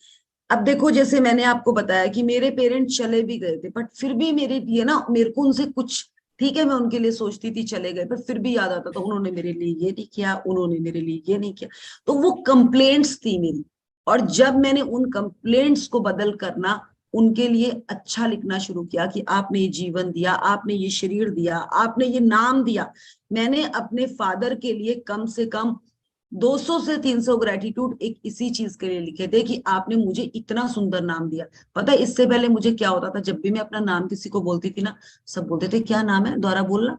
अब देखो, जैसे मैंने आपको बताया कि मेरे पेरेंट्स चले भी गए थे, बट फिर भी मेरे लिए ना, मेरे को उनसे कुछ, ठीक है मैं उनके लिए सोचती थी चले गए, पर फिर भी याद आता था उन्होंने मेरे लिए ये नहीं किया, उन्होंने मेरे लिए ये नहीं किया। तो वो कंप्लेंट्स थी मेरी। और जब मैंने उन कंप्लेंट्स को बदल करना उनके लिए अच्छा लिखना शुरू किया कि आपने ये जीवन दिया, आपने ये शरीर दिया, आपने ये नाम दिया। मैंने अपने फादर के लिए कम से कम 200 से 300 ग्रेटिट्यूड एक इसी चीज के लिए लिखे थे कि आपने मुझे इतना सुंदर नाम दिया। पता है इससे पहले मुझे क्या होता था, जब भी मैं अपना नाम किसी को बोलती थी ना, सब बोलते थे क्या नाम है, दोबारा बोलना,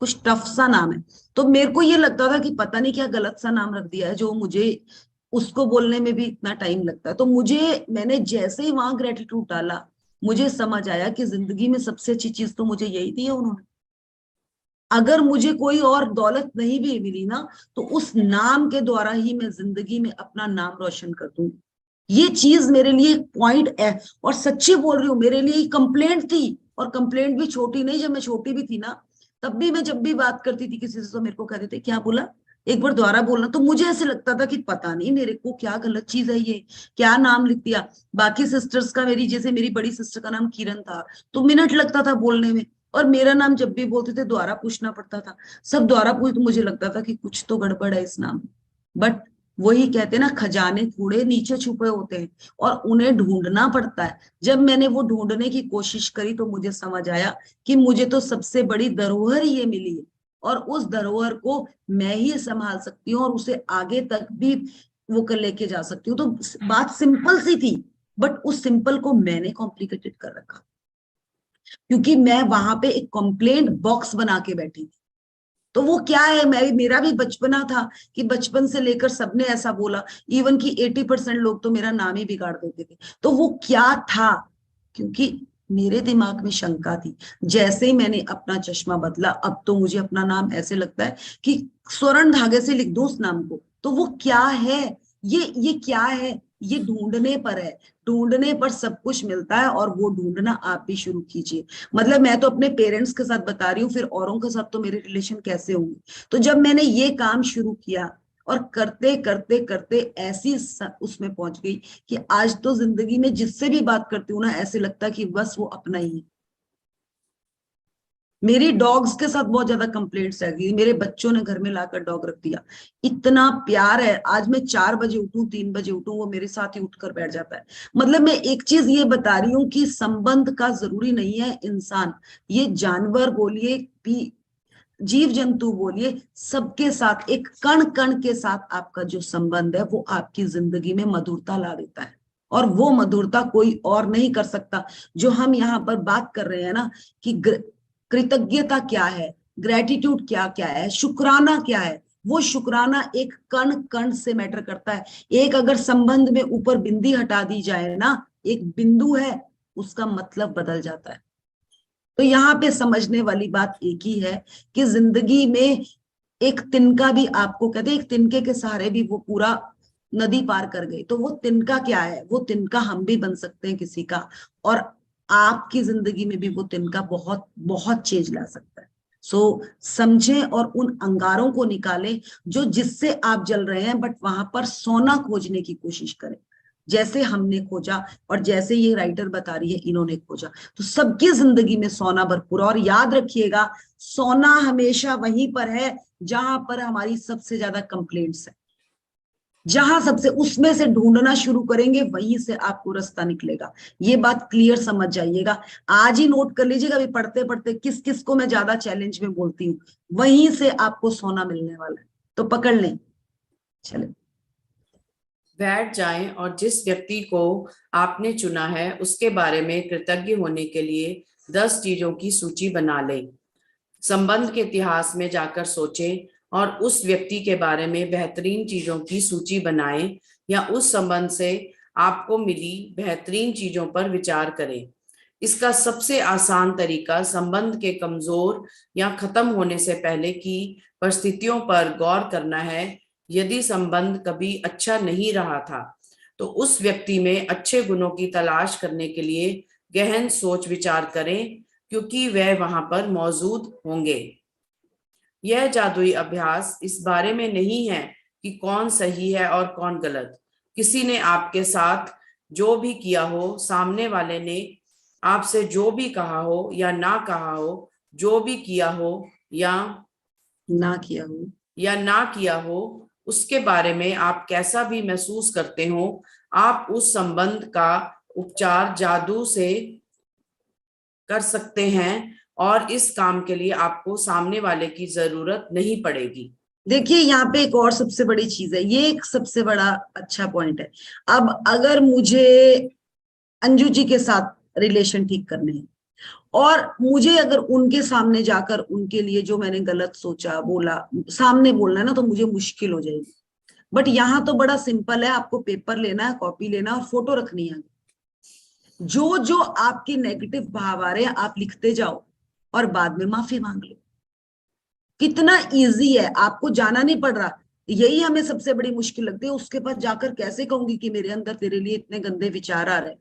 कुछ टफ सा नाम है। तो मेरे को ये लगता था कि पता नहीं क्या गलत सा नाम रख दिया है जो मुझे उसको बोलने में भी इतना टाइम लगता है। तो मुझे, मैंने जैसे ही वहां ग्रेटिट्यूड डाला, मुझे समझ आया कि जिंदगी में सबसे अच्छी चीज तो मुझे यही दी है उन्होंने। अगर मुझे कोई और दौलत नहीं भी मिली ना, तो उस नाम के द्वारा ही मैं जिंदगी में अपना नाम रोशन कर दूंगी। ये चीज मेरे लिए एक पॉइंट है। और सच्ची बोल रही हूँ, मेरे लिए कंप्लेंट थी। और कंप्लेंट भी छोटी नहीं, जब मैं छोटी भी थी ना, तब भी मैं जब भी बात करती थी किसी से तो मेरे को कहते थे क्या बोला, एक बार दोबारा बोलना। तो मुझे ऐसे लगता था कि पता नहीं मेरे को क्या गलत चीज है, ये क्या नाम लिख दिया। बाकी सिस्टर्स का, मेरी जैसे मेरी बड़ी सिस्टर का नाम किरण था, तो मिनट लगता था बोलने में। और मेरा नाम जब भी बोलते थे द्वारा पूछना पड़ता था, सब द्वारा पूछ, तो मुझे लगता था कि कुछ तो गड़बड़ है इस नाम में। बट वही कहते ना, खजाने कूड़े नीचे छुपे होते हैं और उन्हें ढूंढना पड़ता है। जब मैंने वो ढूंढने की कोशिश करी तो मुझे समझ आया कि मुझे तो सबसे बड़ी धरोहर ये मिली है, और उस धरोहर को मैं ही संभाल सकती हूँ और उसे आगे तक भी वो कर लेके जा सकती हूँ। तो बात सिंपल सी थी, बट उस सिंपल को मैंने कॉम्प्लिकेटेड कर रखा, क्योंकि मैं वहां पे एक कंप्लेंट बॉक्स बना के बैठी थी। तो वो क्या है, मैं, मेरा भी बचपना था कि बचपन से लेकर सबने ऐसा बोला, इवन कि 80% लोग तो मेरा नाम ही बिगाड़ देते थे। तो वो क्या था, क्योंकि मेरे दिमाग में शंका थी। जैसे ही मैंने अपना चश्मा बदला, अब तो मुझे अपना नाम ऐसे लगता है कि स्वर्ण धागे से लिख दूं उस नाम को। तो वो क्या है, ये क्या है, ये ढूंढने पर है। ढूंढने पर सब कुछ मिलता है, और वो ढूंढना आप भी शुरू कीजिए। मतलब मैं तो अपने पेरेंट्स के साथ बता रही हूँ, फिर औरों के साथ तो मेरे रिलेशन कैसे होंगे। तो जब मैंने ये काम शुरू किया और करते करते करते ऐसी उसमें पहुंच गई कि आज तो जिंदगी में जिससे भी बात करती हूँ ना, ऐसे लगता है कि बस वो अपना ही है। मेरी डॉग्स के साथ बहुत ज्यादा कंप्लेंट्स आ गई, मेरे बच्चों ने घर में लाकर डॉग रख दिया। इतना प्यार है, आज मैं 4 बजे उठूं, 3 बजे उठूं, वो मेरे साथ ही उठकर बैठ जाता है। मतलब मैं एक चीज ये बता रही हूँ कि संबंध का जरूरी नहीं है इंसान, ये जानवर बोलिए भी, जीव जंतु बोलिए, सबके साथ एक कण कण के साथ आपका जो संबंध है वो आपकी जिंदगी में मधुरता ला देता है। और वो मधुरता कोई और नहीं कर सकता। जो हम यहाँ पर बात कर रहे हैं ना कि कृतज्ञता क्या है, ग्रेटिट्यूड क्या क्या है, शुक्राना क्या है, वो शुक्राना एक कण कण से मैटर करता है। एक अगर संबंध में ऊपर बिंदी हटा दी जाए ना, एक बिंदु है, उसका मतलब बदल जाता है। तो यहाँ पे समझने वाली बात एक ही है कि जिंदगी में एक तिनका भी, आपको कहते हैं एक तिनके के सहारे भी वो पूरा नदी पार कर गए, तो वो तिनका क्या है, वो तिनका हम भी बन सकते हैं किसी का। और आपकी जिंदगी में भी वो तिनका बहुत बहुत चेंज ला सकता है। सो समझें और उन अंगारों को निकालें जो जिससे आप जल रहे हैं, बट वहां पर सोना खोजने की कोशिश करें, जैसे हमने खोजा और जैसे ये राइटर बता रही है इन्होंने खोजा। तो सबकी जिंदगी में सोना भरपूर। और याद रखिएगा, सोना हमेशा वहीं पर है जहां पर हमारी सबसे ज्यादा कंप्लेंट्स है। जहां सबसे, उसमें से ढूंढना शुरू करेंगे, वहीं से आपको रास्ता निकलेगा। ये बात क्लियर समझ जाइएगा। आज ही नोट कर लीजिएगा, अभी पढ़ते पढ़ते किस किस को मैं ज्यादा चैलेंज में बोलती हूँ, वहीं से आपको सोना मिलने वाला है। तो पकड़ लें, चले। बैठ जाएं और जिस व्यक्ति को आपने चुना है उसके बारे में कृतज्ञ होने के लिए 10 चीजों की सूची बना लें। संबंध के इतिहास में जाकर सोचें और उस व्यक्ति के बारे में बेहतरीन चीजों की सूची बनाएं, या उस संबंध से आपको मिली बेहतरीन चीजों पर विचार करें। इसका सबसे आसान तरीका संबंध के कमजोर या खत्म होने से पहले की परिस्थितियों पर गौर करना है। यदि संबंध कभी अच्छा नहीं रहा था तो उस व्यक्ति में अच्छे गुणों की तलाश करने के लिए गहन सोच विचार करें, क्योंकि वह वहां पर मौजूद होंगे। यह जादुई अभ्यास इस बारे में नहीं है कि कौन सही है और कौन गलत। किसी ने आपके साथ जो भी किया हो, सामने वाले ने आपसे जो भी कहा हो या ना कहा हो, जो भी किया हो ना किया हो, उसके बारे में आप कैसा भी महसूस करते हो, आप उस संबंध का उपचार जादू से कर सकते हैं और इस काम के लिए आपको सामने वाले की जरूरत नहीं पड़ेगी। देखिए, यहाँ पे एक और सबसे बड़ी चीज है, ये एक सबसे बड़ा अच्छा पॉइंट है। अब अगर मुझे अंजू जी के साथ रिलेशन ठीक करने हैं और मुझे अगर उनके सामने जाकर उनके लिए जो मैंने गलत सोचा बोला सामने बोलना है ना, तो मुझे मुश्किल हो जाएगी। बट यहाँ तो बड़ा सिंपल है, आपको पेपर लेना है, कॉपी लेना है और फोटो रखनी है। जो जो आपके नेगेटिव भाव आ रहे हैं आप लिखते जाओ और बाद में माफी मांग लो। कितना इजी है, आपको जाना नहीं पड़ रहा। यही हमें सबसे बड़ी मुश्किल लगती है, उसके पास जाकर कैसे कहूंगी कि मेरे अंदर तेरे लिए इतने गंदे विचार आ रहे हैं।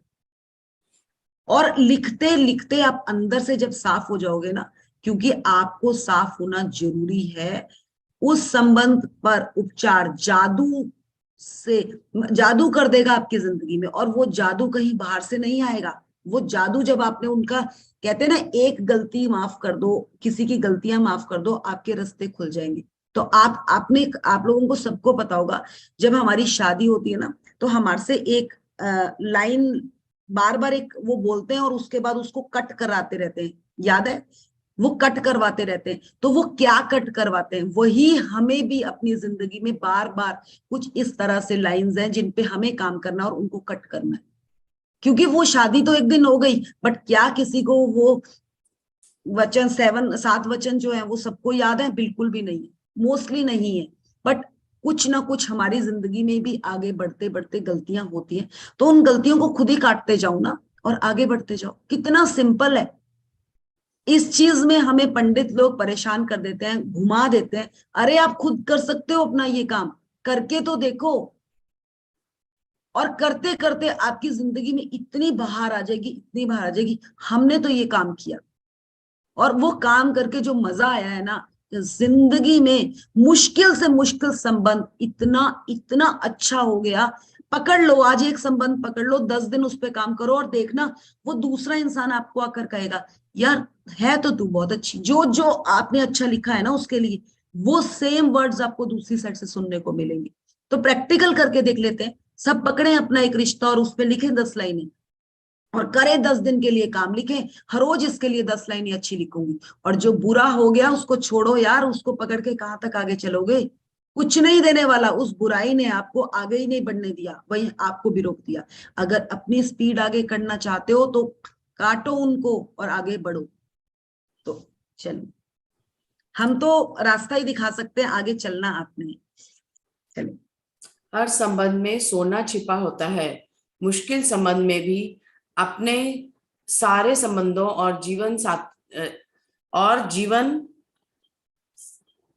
और लिखते लिखते आप अंदर से जब साफ हो जाओगे ना, क्योंकि आपको साफ होना जरूरी है। उस संबंध पर उपचार जादू से, जादू कर देगा आपकी जिंदगी में। और वो जादू कहीं बाहर से नहीं आएगा। वो जादू जब आपने उनका, कहते हैं ना, एक गलती माफ कर दो, किसी की गलतियां माफ कर दो, आपके रास्ते खुल जाएंगे। तो आप लोगों को सबको पता होगा, जब हमारी शादी होती है ना, तो हमारे से एक लाइन बार बार एक वो बोलते हैं और उसके बाद उसको कट कराते रहते हैं, याद है? वो कट करवाते रहते हैं। तो वो क्या कट करवाते हैं, वही हमें भी अपनी जिंदगी में बार बार कुछ इस तरह से लाइंस हैं जिन पे हमें काम करना और उनको कट करना है। क्योंकि वो शादी तो एक दिन हो गई, बट क्या किसी को वो वचन, 7 वचन जो है वो सबको याद है? बिल्कुल भी नहीं है, मोस्टली नहीं है। बट कुछ ना कुछ हमारी जिंदगी में भी आगे बढ़ते बढ़ते गलतियां होती हैं। तो उन गलतियों को खुद ही काटते जाओ ना और आगे बढ़ते जाओ। कितना सिंपल है। इस चीज में हमें पंडित लोग परेशान कर देते हैं, घुमा देते हैं। अरे आप खुद कर सकते हो अपना ये काम, करके तो देखो। और करते करते आपकी जिंदगी में इतनी बहार आ जाएगी, इतनी बहार आ जाएगी। हमने तो ये काम किया और वो काम करके जो मजा आया है ना, जिंदगी में मुश्किल से मुश्किल संबंध इतना इतना अच्छा हो गया। पकड़ लो, आज एक संबंध पकड़ लो, 10 दिन उस पर काम करो और देखना, वो दूसरा इंसान आपको आकर कहेगा, यार है तो तू बहुत अच्छी। जो जो आपने अच्छा लिखा है ना उसके लिए, वो सेम वर्ड्स आपको दूसरी साइड से सुनने को मिलेंगे। तो प्रैक्टिकल करके देख लेते हैं। सब पकड़े अपना एक रिश्ता और उस पर लिखे 10 लाइनें। और करे 10 दिन के लिए काम लिखे, हर रोज इसके लिए 10 लाइनें अच्छी लिखूंगी। और जो बुरा हो गया उसको छोड़ो यार, उसको पकड़ के कहाँ तक आगे चलोगे? कुछ नहीं देने वाला। उस बुराई ने आपको आगे ही नहीं बढ़ने दिया, वही आपको भी रोक दिया। अगर अपनी स्पीड आगे करना चाहते हो तो काटो उनको और आगे बढ़ो। तो चलो, हम तो रास्ता ही दिखा सकते हैं, आगे चलना आपने। चलो। हर संबंध में सोना छिपा होता है। मुश्किल संबंध में भी अपने सारे संबंधों और जीवन साथ और जीवन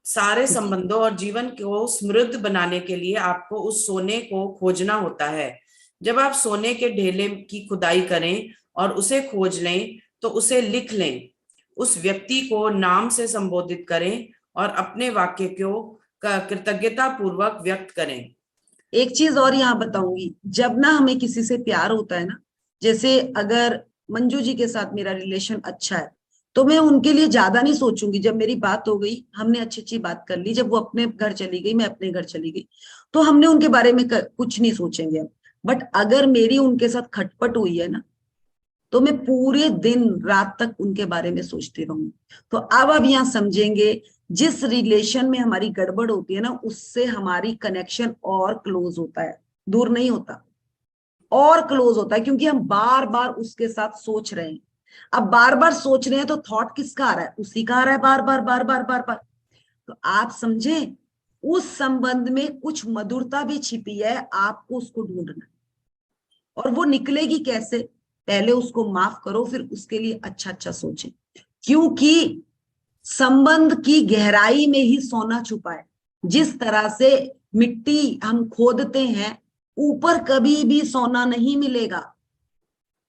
सारे संबंधों और जीवन को समृद्ध बनाने के लिए आपको उस सोने को खोजना होता है। जब आप सोने के ढेले की खुदाई करें और उसे खोज लें तो उसे लिख लें, उस व्यक्ति को नाम से संबोधित करें और अपने वाक्य को कृतज्ञता पूर्वक व्यक्त करें। एक चीज और यहाँ बताऊंगी, जब ना हमें किसी से प्यार होता है ना, जैसे अगर मंजू जी के साथ मेरा रिलेशन अच्छा है तो मैं उनके लिए ज्यादा नहीं सोचूंगी। जब मेरी बात हो गई, हमने अच्छी अच्छी बात कर ली, जब वो अपने घर चली गई, मैं अपने घर चली गई, तो हमने उनके बारे में कुछ नहीं सोचेंगे अब। बट अगर मेरी उनके साथ खटपट हुई है ना, तो मैं पूरे दिन रात तक उनके बारे में सोचती रहूंगी। तो अब यहाँ समझेंगे, जिस रिलेशन में हमारी गड़बड़ होती है ना, उससे हमारी कनेक्शन और क्लोज होता है, दूर नहीं होता, और क्लोज होता है, क्योंकि हम बार बार उसके साथ सोच रहे हैं। अब बार बार सोच रहे हैं तो थॉट किसका आ रहा है? उसी का आ रहा है, बार बार बार बार बार बार। तो आप समझे, उस संबंध में कुछ मधुरता भी छिपी है, आपको उसको ढूंढना है। और वो निकलेगी कैसे? पहले उसको माफ करो, फिर उसके लिए अच्छा अच्छा सोचें, क्योंकि संबंध की गहराई में ही सोना छुपा है। जिस तरह से मिट्टी हम खोदते हैं, ऊपर कभी भी सोना नहीं मिलेगा।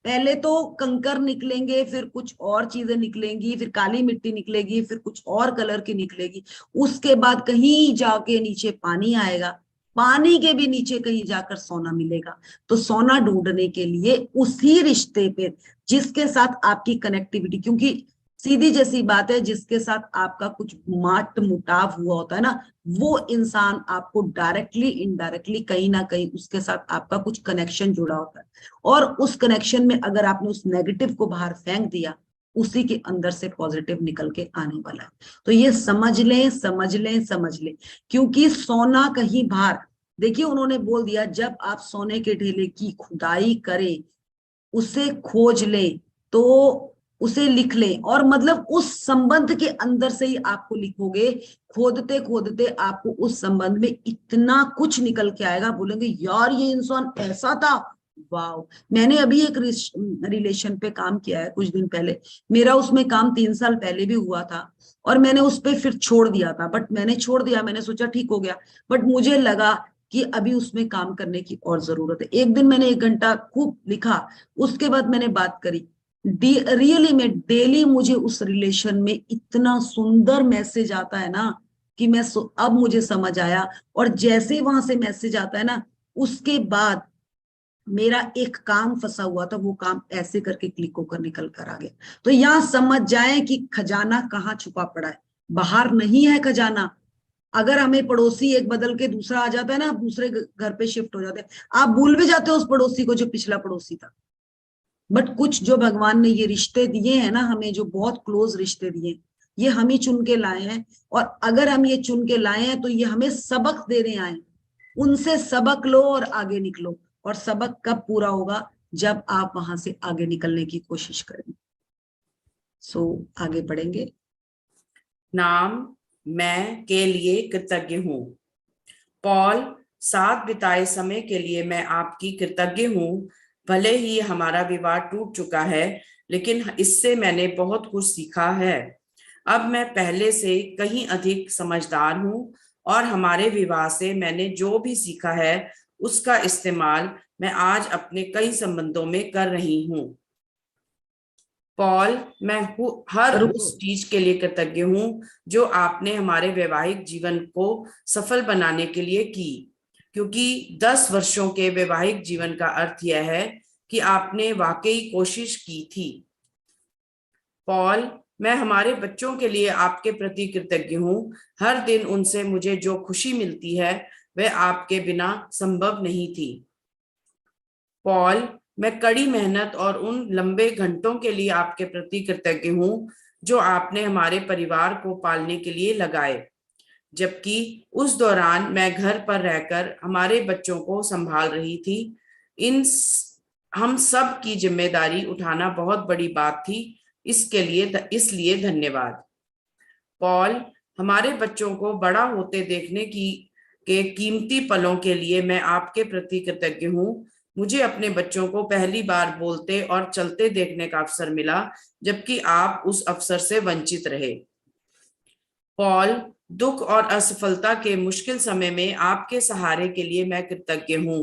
पहले तो कंकर निकलेंगे, फिर कुछ और चीजें निकलेंगी, फिर काली मिट्टी निकलेगी, फिर कुछ और कलर की निकलेगी, उसके बाद कहीं जाके नीचे पानी आएगा, पानी के भी नीचे कहीं जाकर सोना मिलेगा। तो सोना ढूंढने के लिए उसी रिश्ते पे जिसके साथ आपकी कनेक्टिविटी, क्योंकि सीधी जैसी बात है, जिसके साथ आपका कुछ माट मुटाव हुआ होता है ना, वो इंसान आपको डायरेक्टली इनडायरेक्टली कहीं ना कहीं उसके साथ आपका कुछ कनेक्शन जुड़ा होता है। और उस कनेक्शन में अगर आपने उस नेगेटिव को बाहर फेंक दिया, उसी के अंदर से पॉजिटिव निकल के आने वाला है। तो ये समझ लें, समझ लें, समझ लें, क्योंकि सोना कहीं बाहर, देखिए उन्होंने बोल दिया, जब आप सोने के ढेले की खुदाई करें, उसे खोज लें, तो उसे लिख लें, और मतलब उस संबंध के अंदर से ही आपको लिखोगे। खोदते खोदते आपको उस संबंध में इतना कुछ निकल के आएगा, बोलेंगे यार ये इंसान ऐसा था। वाह। मैंने अभी एक रिलेशन पे काम किया है कुछ दिन पहले। मेरा उसमें काम 3 साल पहले भी हुआ था, और मैंने उस पर फिर छोड़ दिया था। बट मैंने छोड़ दिया, मैंने सोचा ठीक हो गया, बट मुझे लगा कि अभी उसमें काम करने की और जरूरत है। एक दिन मैंने 1 घंटा खूब लिखा, उसके बाद मैंने बात करी। रियली में डेली मुझे उस रिलेशन में इतना सुंदर मैसेज आता है ना, कि मैं अब मुझे समझ आया। और जैसे वहां से मैसेज आता है ना, उसके बाद मेरा एक काम फंसा हुआ था, वो काम ऐसे करके क्लिक होकर निकल कर आ गया। तो यहां समझ जाए कि खजाना कहाँ छुपा पड़ा है, बाहर नहीं है खजाना। अगर हमें पड़ोसी एक बदल के दूसरा आ जाता है ना, आप दूसरे घर पे शिफ्ट हो जाते हैं, आप भूल भी जाते हो उस पड़ोसी को जो पिछला पड़ोसी था। बट कुछ जो भगवान ने ये रिश्ते दिए हैं ना हमें, जो बहुत क्लोज रिश्ते दिए, ये हम ही चुन के लाए हैं। और अगर हम ये चुन के लाए हैं तो ये हमें सबक देने आए हैं। उनसे सबक लो और आगे निकलो। और सबक कब पूरा होगा? जब आप वहां से आगे निकलने की कोशिश करेंगे। सो आगे बढ़ेंगे। नाम, मैं के लिए कृतज्ञ हूँ। पॉल, साथ बिताए समय के लिए मैं आपकी कृतज्ञ हूँ। भले ही हमारा विवाह टूट चुका है, लेकिन इससे मैंने बहुत कुछ सीखा है। अब मैं पहले से कहीं अधिक समझदार हूँ और हमारे विवाह से मैंने जो भी सीखा है उसका इस्तेमाल मैं आज अपने कई संबंधों में कर रही हूँ। पॉल, मैं हर रुको। उस चीज के लिए कृतज्ञ हूँ जो आपने हमारे वैवाहिक जीवन को सफल बनाने के लिए की, क्योंकि 10 वर्षों के वैवाहिक जीवन का अर्थ यह है कि आपने वाकई कोशिश की थी। पॉल, मैं हमारे बच्चों के लिए आपके प्रति कृतज्ञ हूँ। हर दिन उनसे मुझे जो खुशी मिलती है वह आपके बिना संभव नहीं थी। पॉल, मैं कड़ी मेहनत और उन लंबे घंटों के लिए आपके प्रति कृतज्ञ हूँ जो आपने हमारे परिवार को पालने के लिए लगाए, जबकि उस दौरान मैं घर पर रहकर हमारे बच्चों को संभाल रही थी। इन हम सब की जिम्मेदारी उठाना बहुत बड़ी बात थी। इसलिए धन्यवाद। पॉल, हमारे बच्चों को बड़ा होते देखने की के कीमती पलों के लिए मैं आपके प्रति कृतज्ञ हूँ। मुझे अपने बच्चों को पहली बार बोलते और चलते देखने का अवसर मिला, जबकि आप उस अवसर से वंचित रहे। पॉल, दुख और असफलता के मुश्किल समय में आपके सहारे के लिए मैं कृतज्ञ हूँ।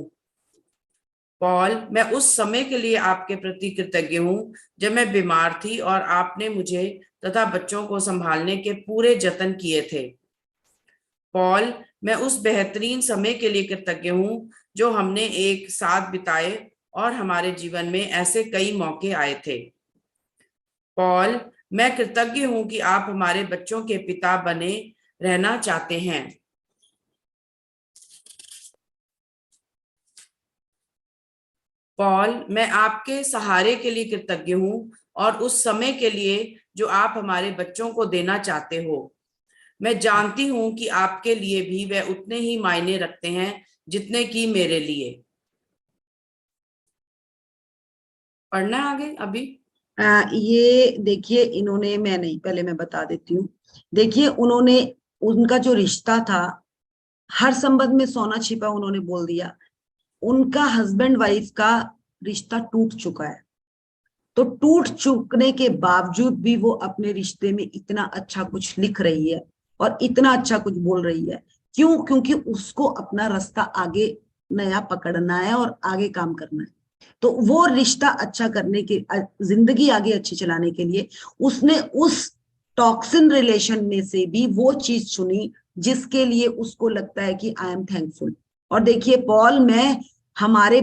पॉल, मैं उस समय के लिए आपके प्रति कृतज्ञ हूँ जब मैं बीमार थी और आपने मुझे तथा बच्चों को संभालने के पूरे जतन किए थे। पॉल, मैं उस बेहतरीन समय के लिए कृतज्ञ हूँ जो हमने एक साथ बिताए और हमारे जीवन में ऐसे कई मौके आए थे। पॉल, मैं कृतज्ञ हूँ कि आप हमारे बच्चों के पिता बने रहना चाहते हैं। पॉल, मैं आपके सहारे के लिए कृतज्ञ हूँ और उस समय के लिए जो आप हमारे बच्चों को देना चाहते हो। मैं जानती हूँ कि आपके लिए भी वे उतने ही मायने रखते हैं जितने कि मेरे लिए। पढ़ना है आगे अभी? ये देखिए, इन्होंने, मैं नहीं, पहले मैं बता देती हूँ। देखिए, उन्होंने, उनका जो रिश्ता था, हर संबंध में सोना छिपा, उन्होंने बोल दिया। उनका हस्बैंड वाइफ का रिश्ता टूट चुका है, तो टूट चुकने के बावजूद भी वो अपने रिश्ते में इतना अच्छा कुछ लिख रही है और इतना अच्छा कुछ बोल रही है। क्यों? क्योंकि उसको अपना रास्ता आगे नया पकड़ना है और आगे काम करना है। तो वो रिश्ता अच्छा करने के, जिंदगी आगे अच्छी चलाने के लिए उसने उस टॉक्सिन रिलेशन में से भी वो चीज चुनी जिसके लिए उसको लगता है कि आई एम थैंकफुल। और देखिए पॉल, मैं हमारे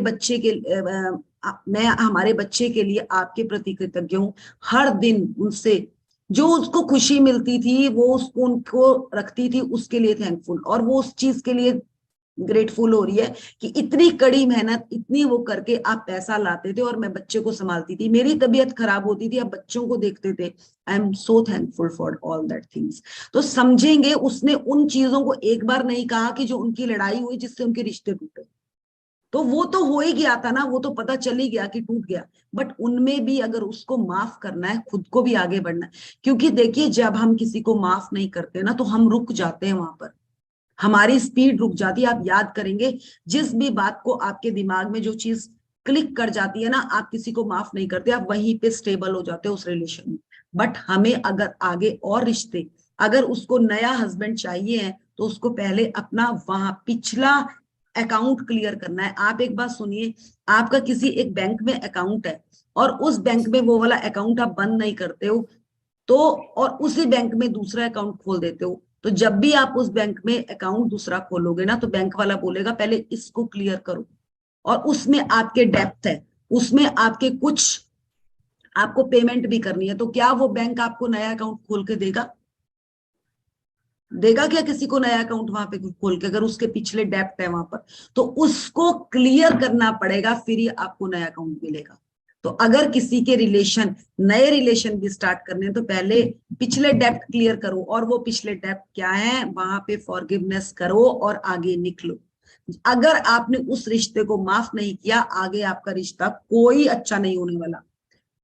बच्चे के लिए आपके प्रति कृतज्ञ हूँ। हर दिन उनसे जो उसको खुशी मिलती थी वो उसको उनको रखती थी, उसके लिए थैंकफुल, और वो उस चीज के लिए ग्रेटफुल हो रही है कि इतनी कड़ी मेहनत, इतनी वो करके आप पैसा लाते थे और मैं बच्चे को संभालती थी, मेरी तबीयत खराब होती थी, आप बच्चों को देखते थे। I am so thankful for all that things. तो समझेंगे, उसने उन चीजों को एक बार नहीं कहा कि जो उनकी लड़ाई हुई जिससे उनके रिश्ते टूटे, तो वो तो हो ही गया था ना, वो तो पता चल ही गया कि टूट गया। बट उनमें भी अगर उसको माफ करना है, खुद को भी आगे बढ़ना है। क्योंकि देखिए, जब हम किसी को माफ नहीं करते ना, तो हम रुक जाते हैं वहां पर, हमारी स्पीड रुक जाती है। आप याद करेंगे, जिस भी बात को आपके दिमाग में जो चीज क्लिक कर जाती है ना, आप किसी को माफ नहीं करते, आप वहीं पे स्टेबल हो जाते हो उस रिलेशन में। बट हमें अगर आगे और रिश्ते, अगर उसको नया हस्बैंड चाहिए है, तो उसको पहले अपना वहां पिछला अकाउंट क्लियर करना है। आप एक बात सुनिए, आपका किसी एक बैंक में अकाउंट है और उस बैंक में वो वाला अकाउंट आप बंद नहीं करते हो, तो और उसी बैंक में दूसरा अकाउंट खोल देते हो, तो जब भी आप उस बैंक में अकाउंट दूसरा खोलोगे ना, तो बैंक वाला बोलेगा पहले इसको क्लियर करो। और उसमें आपके डेप्थ है, उसमें आपके कुछ, आपको पेमेंट भी करनी है, तो क्या वो बैंक आपको नया अकाउंट खोल के देगा? देगा क्या किसी को नया अकाउंट वहां पे खोल के, अगर उसके पिछले डेप्थ है वहां पर? तो उसको क्लियर करना पड़ेगा, फिर ही आपको नया अकाउंट मिलेगा। तो अगर किसी के रिलेशन, नए रिलेशन भी स्टार्ट करने हैं, तो पहले पिछले डेप्थ क्लियर करो, और वो पिछले डेप्थ क्या है, वहां पे फॉरगिवनेस करो और आगे निकलो। अगर आपने उस रिश्ते को माफ नहीं किया, आगे आपका रिश्ता कोई अच्छा नहीं होने वाला,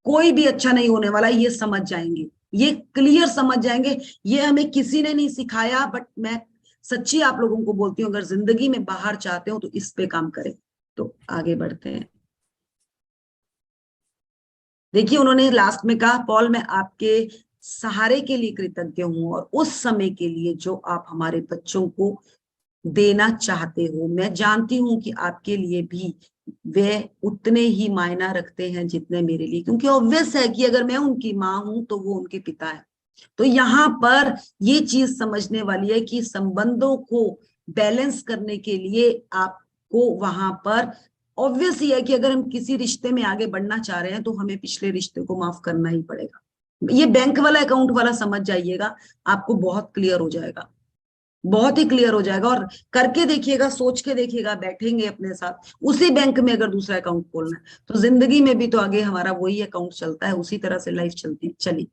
कोई भी अच्छा नहीं होने वाला, ये समझ जाएंगे, ये क्लियर समझ जाएंगे। ये हमें किसी ने नहीं सिखाया, बट मैं सच्ची आप लोगों को बोलती हूँ, अगर जिंदगी में बाहर चाहते हो तो इस पे काम करें। तो आगे बढ़ते हैं। देखिए, उन्होंने लास्ट में कहा, पॉल, मैं आपके सहारे के लिए कृतज्ञ हूँ और उस समय के लिए जो आप हमारे बच्चों को देना चाहते हो। मैं जानती हूं कि आपके लिए भी वे उतने ही मायना रखते हैं जितने मेरे लिए, क्योंकि ऑब्वियस है कि अगर मैं उनकी माँ हूं तो वो उनके पिता है। तो यहाँ पर ये चीज समझने वाली है कि संबंधों को बैलेंस करने के लिए आपको वहां पर ऑब्वियस ही है कि अगर हम किसी रिश्ते में आगे बढ़ना चाह रहे हैं, तो हमें पिछले रिश्ते को माफ करना ही पड़ेगा। ये बैंक वाला अकाउंट वाला समझ जाइएगा, आपको बहुत क्लियर हो जाएगा। बहुत ही क्लियर हो जाएगा। और करके देखिएगा, सोच के देखिएगा, बैठेंगे अपने साथ उसी बैंक में अगर दूसरा अकाउंट खोलना है तो जिंदगी में भी तो आगे हमारा वही अकाउंट चलता है, उसी तरह से लाइफ चलती चली।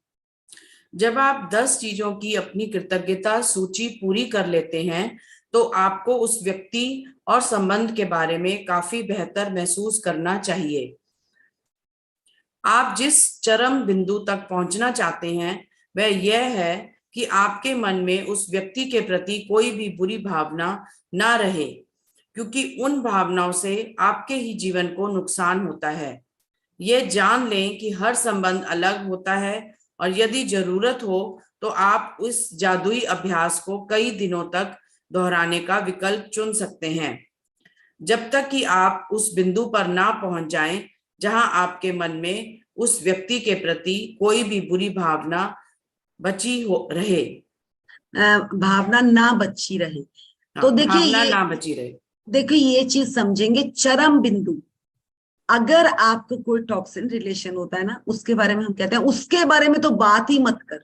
जब आप 10 चीजों की अपनी कृतज्ञता सूची पूरी कर लेते हैं तो आपको उस व्यक्ति और संबंध के बारे में काफी बेहतर महसूस करना चाहिए। आप जिस चरम बिंदु तक पहुंचना चाहते हैं वह यह है कि आपके मन में उस व्यक्ति के प्रति कोई भी बुरी भावना ना रहे, क्योंकि उन भावनाओं से आपके ही जीवन को नुकसान होता है। ये जान लें कि हर संबंध अलग होता है और यदि जरूरत हो तो आप उस जादुई अभ्यास को कई दिनों तक दोहराने का विकल्प चुन सकते हैं, जब तक कि आप उस बिंदु पर ना पहुंच जाएं जहां आपके मन में उस व्यक्ति के प्रति कोई भी बुरी भावना बची हो रहे। भावना ना बची रहे। तो हाँ, देखिए भावना ये, ना बची रहे। देखिए ये चीज समझेंगे, चरम बिंदु। अगर आपको कोई टॉक्सिन रिलेशन होता है ना, उसके बारे में हम कहते हैं उसके बारे में तो बात ही मत कर।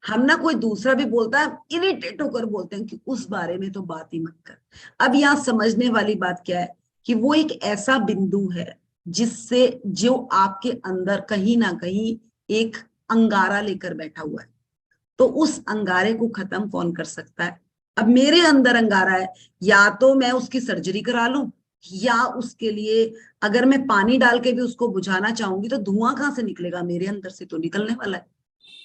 हम ना, कोई दूसरा भी बोलता है इरिटेट होकर बोलते हैं कि उस बारे में तो बात ही मत कर। अब यहाँ समझने वाली बात क्या है कि वो एक ऐसा बिंदु है जिससे, जो आपके अंदर कहीं ना कहीं एक अंगारा लेकर बैठा हुआ है। तो उस अंगारे को खत्म कौन कर सकता है? अब मेरे अंदर अंगारा है, या तो मैं उसकी सर्जरी करा लूं, या उसके लिए अगर मैं पानी डाल के भी उसको बुझाना चाहूंगी तो धुआं कहां से निकलेगा? मेरे अंदर से तो निकलने वाला है।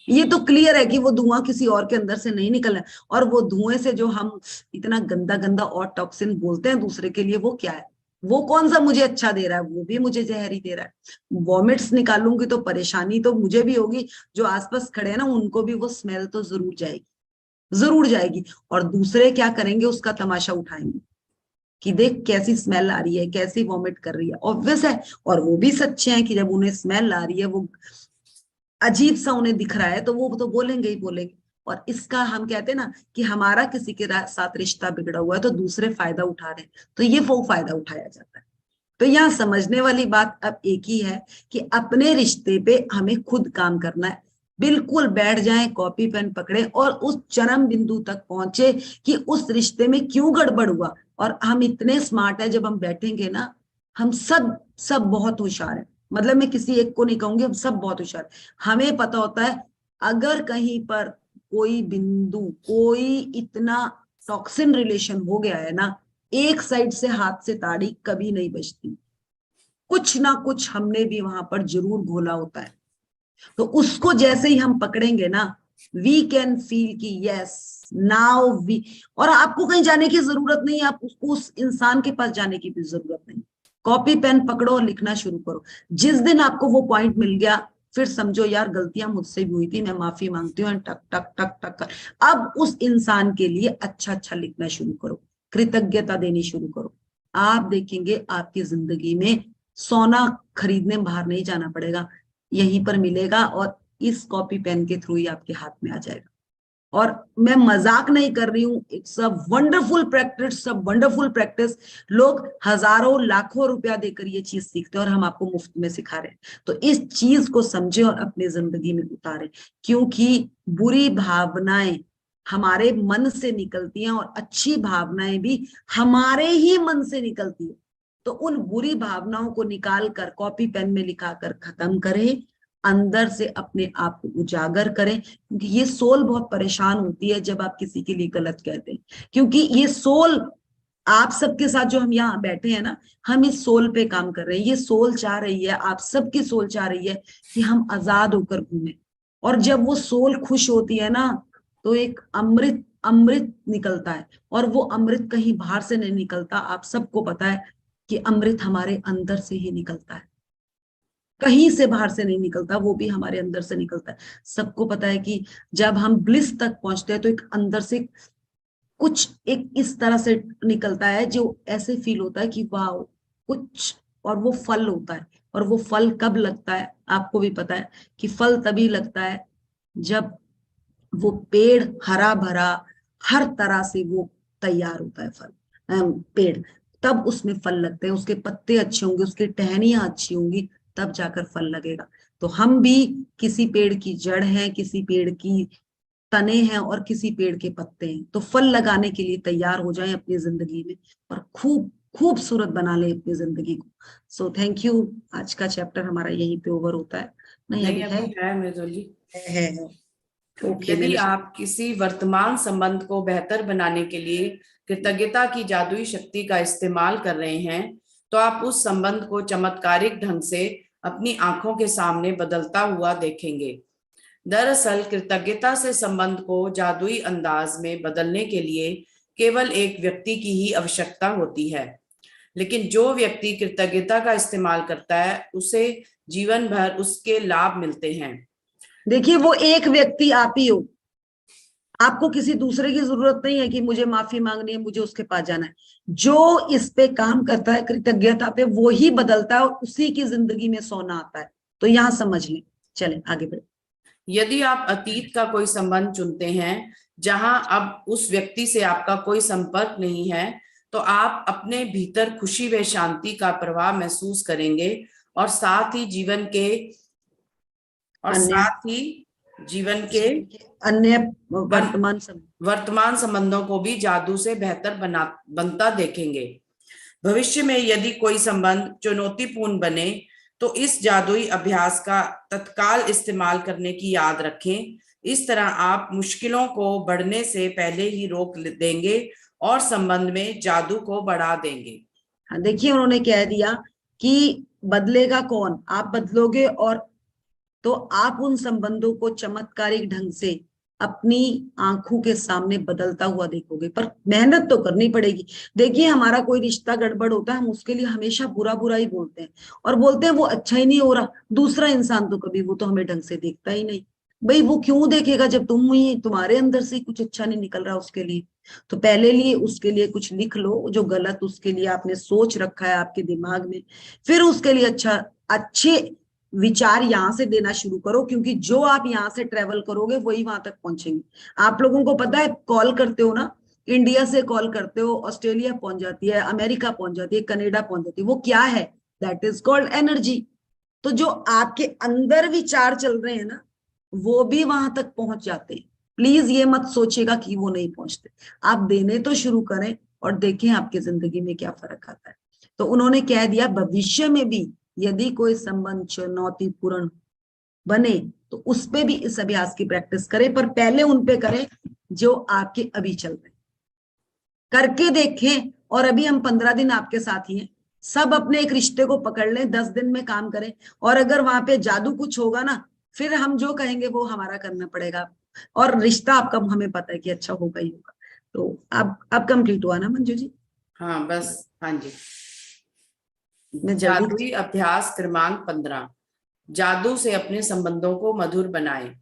ये तो क्लियर है कि वो धुआं किसी और के अंदर से नहीं निकलना है। और वो धुएं से जो हम इतना गंदा गंदा और टॉक्सिन बोलते हैं दूसरे के लिए, वो क्या है? वो कौन सा मुझे अच्छा दे रहा है? वो भी मुझे जहर ही दे रहा है। वॉमिट्स निकालूंगी तो परेशानी तो मुझे भी होगी, जो आसपास खड़े हैं ना उनको भी वो स्मेल तो जरूर जाएगी, जरूर जाएगी। और दूसरे क्या करेंगे? उसका तमाशा उठाएंगे कि देख कैसी स्मेल आ रही है, कैसी वॉमिट कर रही है। ऑब्वियस है। और वो भी सच्चे हैं कि जब उन्हें स्मेल आ रही है, वो अजीब सा उन्हें दिख रहा है, तो वो तो बोलेंगे ही बोलेंगे। और इसका हम कहते हैं ना कि हमारा किसी के साथ रिश्ता बिगड़ा हुआ है तो दूसरे फायदा उठा रहे हैं, तो ये वो फायदा उठाया जाता है। तो यहाँ समझने वाली बात अब एक ही है कि अपने रिश्ते पे हमें खुद काम करना है। बिल्कुल बैठ जाएं, कॉपी पेन पकड़े और उस चरम बिंदु तक पहुंचे कि उस रिश्ते में क्यों गड़बड़ हुआ। और हम इतने स्मार्ट है, जब हम बैठेंगे ना, हम सब सब बहुत होशियार है। मतलब मैं किसी एक को नहीं कहूंगी, हम सब बहुत होशियार। हमें पता होता है अगर कहीं पर कोई बिंदु, कोई इतना टॉक्सिन रिलेशन हो गया है ना, एक साइड से हाथ से ताड़ी कभी नहीं बचती। कुछ ना कुछ हमने भी वहां पर जरूर घोला होता है। तो उसको जैसे ही हम पकड़ेंगे ना, वी कैन फील कि यस, नाउ वी। और आपको कहीं जाने की जरूरत नहीं है, आप उसको, उस इंसान के पास जाने की भी जरूरत नहीं। कॉपी पेन पकड़ो और लिखना शुरू करो। जिस दिन आपको वो पॉइंट मिल गया, फिर समझो यार गलतियां मुझसे भी हुई थी, मैं माफी मांगती हूँ, टक टक टक टक कर। अब उस इंसान के लिए अच्छा अच्छा लिखना शुरू करो, कृतज्ञता देनी शुरू करो। आप देखेंगे आपकी जिंदगी में सोना खरीदने बाहर नहीं जाना पड़ेगा, यहीं पर मिलेगा। और इस कॉपी पेन के थ्रू ही आपके हाथ में आ जाएगा। और मैं मजाक नहीं कर रही हूँ, it's a wonderful practice, a wonderful practice. लोग हजारों लाखों रुपया देकर ये चीज सीखते हैं और हम आपको मुफ्त में सिखा रहे हैं। तो इस चीज को समझे और अपनी जिंदगी में उतारे, क्योंकि बुरी भावनाएं हमारे मन से निकलती हैं और अच्छी भावनाएं भी हमारे ही मन से निकलती है। तो उन बुरी भावनाओं को निकाल कर कॉपी पेन में लिखा कर खत्म करें, अंदर से अपने आप को उजागर करें। क्योंकि ये सोल बहुत परेशान होती है जब आप किसी के लिए गलत कहते हैं, क्योंकि ये सोल, आप सबके साथ जो हम यहाँ बैठे हैं ना, हम इस सोल पे काम कर रहे हैं। ये सोल चाह रही है, आप सबकी सोल चाह रही है कि हम आजाद होकर घूमें। और जब वो सोल खुश होती है ना, तो एक अमृत अमृत निकलता है। और वो अमृत कहीं बाहर से नहीं निकलता, आप सबको पता है कि अमृत हमारे अंदर से ही निकलता है, कहीं से बाहर से नहीं निकलता, वो भी हमारे अंदर से निकलता है। सबको पता है कि जब हम ब्लिस तक पहुंचते हैं तो एक अंदर से कुछ एक इस तरह से निकलता है जो ऐसे फील होता है कि वाह कुछ। और वो फल होता है। और वो फल कब लगता है आपको भी पता है कि फल तभी लगता है जब वो पेड़ हरा भरा, हर तरह से वो तैयार होता है फल, पेड़। तब उसमें फल लगते हैं, उसके पत्ते अच्छे होंगे, उसकी टहनियां अच्छी होंगी, तब जाकर फल लगेगा। तो हम भी किसी पेड़ की जड़ हैं, किसी पेड़ की तने हैं और किसी पेड़ के पत्ते हैं। तो फल लगाने के लिए तैयार हो जाएं अपनी जिंदगी में और खूब खूबसूरत बना लें अपनी जिंदगी को। सो थैंक यू। आज का चैप्टर हमारा यहीं पे ओवर होता है। नहीं नहीं, अभी अभी है मृदुल जी। है। ओके यदि मैंने आप किसी वर्तमान संबंध को बेहतर बनाने के लिए कृतज्ञता की जादुई शक्ति का इस्तेमाल कर रहे हैं, तो आप उस संबंध को चमत्कारिक ढंग से अपनी आंखों के सामने बदलता हुआ देखेंगे। दरअसल कृतज्ञता से संबंध को जादुई अंदाज में बदलने के लिए केवल एक व्यक्ति की ही आवश्यकता होती है, लेकिन जो व्यक्ति कृतज्ञता का इस्तेमाल करता है उसे जीवन भर उसके लाभ मिलते हैं। देखिए वो एक व्यक्ति आप ही हो। आपको किसी दूसरे की जरूरत नहीं है कि मुझे माफी मांगनी है, मुझे उसके पास जाना है। जो इस पे काम करता है कृतज्ञता पे, वो ही बदलता है और उसी की जिंदगी में सोना आता है। तो यहां समझ लें। चलें आगे बढ़े। यदि आप अतीत का कोई संबंध चुनते हैं जहां अब उस व्यक्ति से आपका कोई संपर्क नहीं है, तो आप अपने भीतर खुशी व शांति का प्रवाह महसूस करेंगे और साथ ही अन्य जीवन के जीवन के अन्य वर्तमान समय। वर्तमान संबंधों को भी जादू से बेहतर बनता देखेंगे। भविष्य में यदि कोई संबंध चुनौतीपूर्ण बने, तो इस जादुई अभ्यास का तत्काल इस्तेमाल करने की याद रखें। इस तरह आप मुश्किलों को बढ़ने से पहले ही रोक देंगे और संबंध में जादू को बढ़ा देंगे। हाँ देखिए उन्होंने कह दिया कि बदलेगा कौन, आप बदलोगे। और तो आप उन संबंधों को चमत्कारिक ढंग से अपनी आंखों के सामने बदलता हुआ देखोगे, पर मेहनत तो करनी पड़ेगी। देखिए हमारा कोई रिश्ता गड़बड़ होता है, हम उसके लिए हमेशा बुरा बुरा ही बोलते हैं और बोलते हैं वो अच्छा ही नहीं हो रहा। दूसरा इंसान तो कभी वो तो हमें ढंग से देखता ही नहीं। भाई वो क्यों देखेगा जब तुम्हारे अंदर से कुछ अच्छा नहीं निकल रहा उसके लिए। तो पहले लिए उसके लिए कुछ लिख लो जो गलत उसके लिए आपने सोच रखा है आपके दिमाग में। फिर उसके लिए अच्छे विचार यहाँ से देना शुरू करो, क्योंकि जो आप यहाँ से ट्रेवल करोगे वही वहां तक पहुंचेंगे। आप लोगों को पता है, कॉल करते हो ना, इंडिया से कॉल करते हो, ऑस्ट्रेलिया पहुंच जाती है, अमेरिका पहुंच जाती है, कनाडा पहुंच जाती है। वो क्या है? That is called energy. तो जो आपके अंदर विचार चल रहे हैं ना, वो भी वहां तक पहुंच जाते हैं। प्लीज ये मत सोचिएगा कि वो नहीं पहुंचते। आप देने तो शुरू करें और देखें आपकी जिंदगी में क्या फर्क आता है। तो उन्होंने कह दिया भविष्य में भी यदि कोई संबंध चुनौतीपूर्ण बने, तो उस पे भी इस अभ्यास की प्रैक्टिस करें, पर पहले उन पे करें जो आपके अभी चल रहे हैं। करके देखें। और अभी हम 15 दिन आपके साथ ही हैं। सब अपने एक रिश्ते को पकड़ लें, 10 दिन में काम करें। और अगर वहां पे जादू कुछ होगा ना, फिर हम जो कहेंगे वो हमारा करना पड़ेगा। और रिश्ता आपका हमें पता है कि अच्छा होगा ही होगा। तो अब कंप्लीट हुआ ना मंजू जी? हाँ बस, हाँ जी। मैं जल्दी। जादुई अभ्यास क्रमांक 15। जादू से अपने संबंधों को मधुर बनाएं।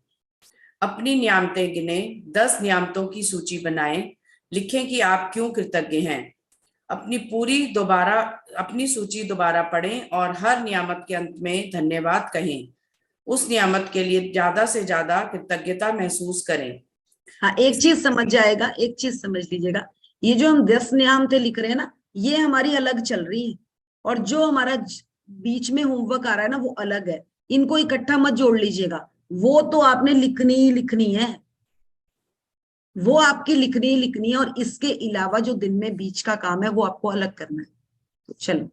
अपनी नियामतें गिने, 10 नियामतों की सूची बनाएं। लिखें कि आप क्यों कृतज्ञ हैं। अपनी सूची दोबारा पढ़ें और हर नियामत के अंत में धन्यवाद कहें। उस नियामत के लिए ज्यादा से ज्यादा कृतज्ञता महसूस करें। हाँ एक चीज समझ जाएगा, एक चीज समझ लीजिएगा। ये जो हम 10 नियम थे लिख रहे हैं ना, ये हमारी अलग चल रही है। और जो हमारा बीच में होमवर्क आ रहा है ना, वो अलग है। इनको इकट्ठा मत जोड़ लीजिएगा। वो तो आपने लिखनी ही लिखनी है। वो आपकी लिखनी ही लिखनी है। और इसके अलावा जो दिन में बीच का काम है वो आपको अलग करना है। तो चलो।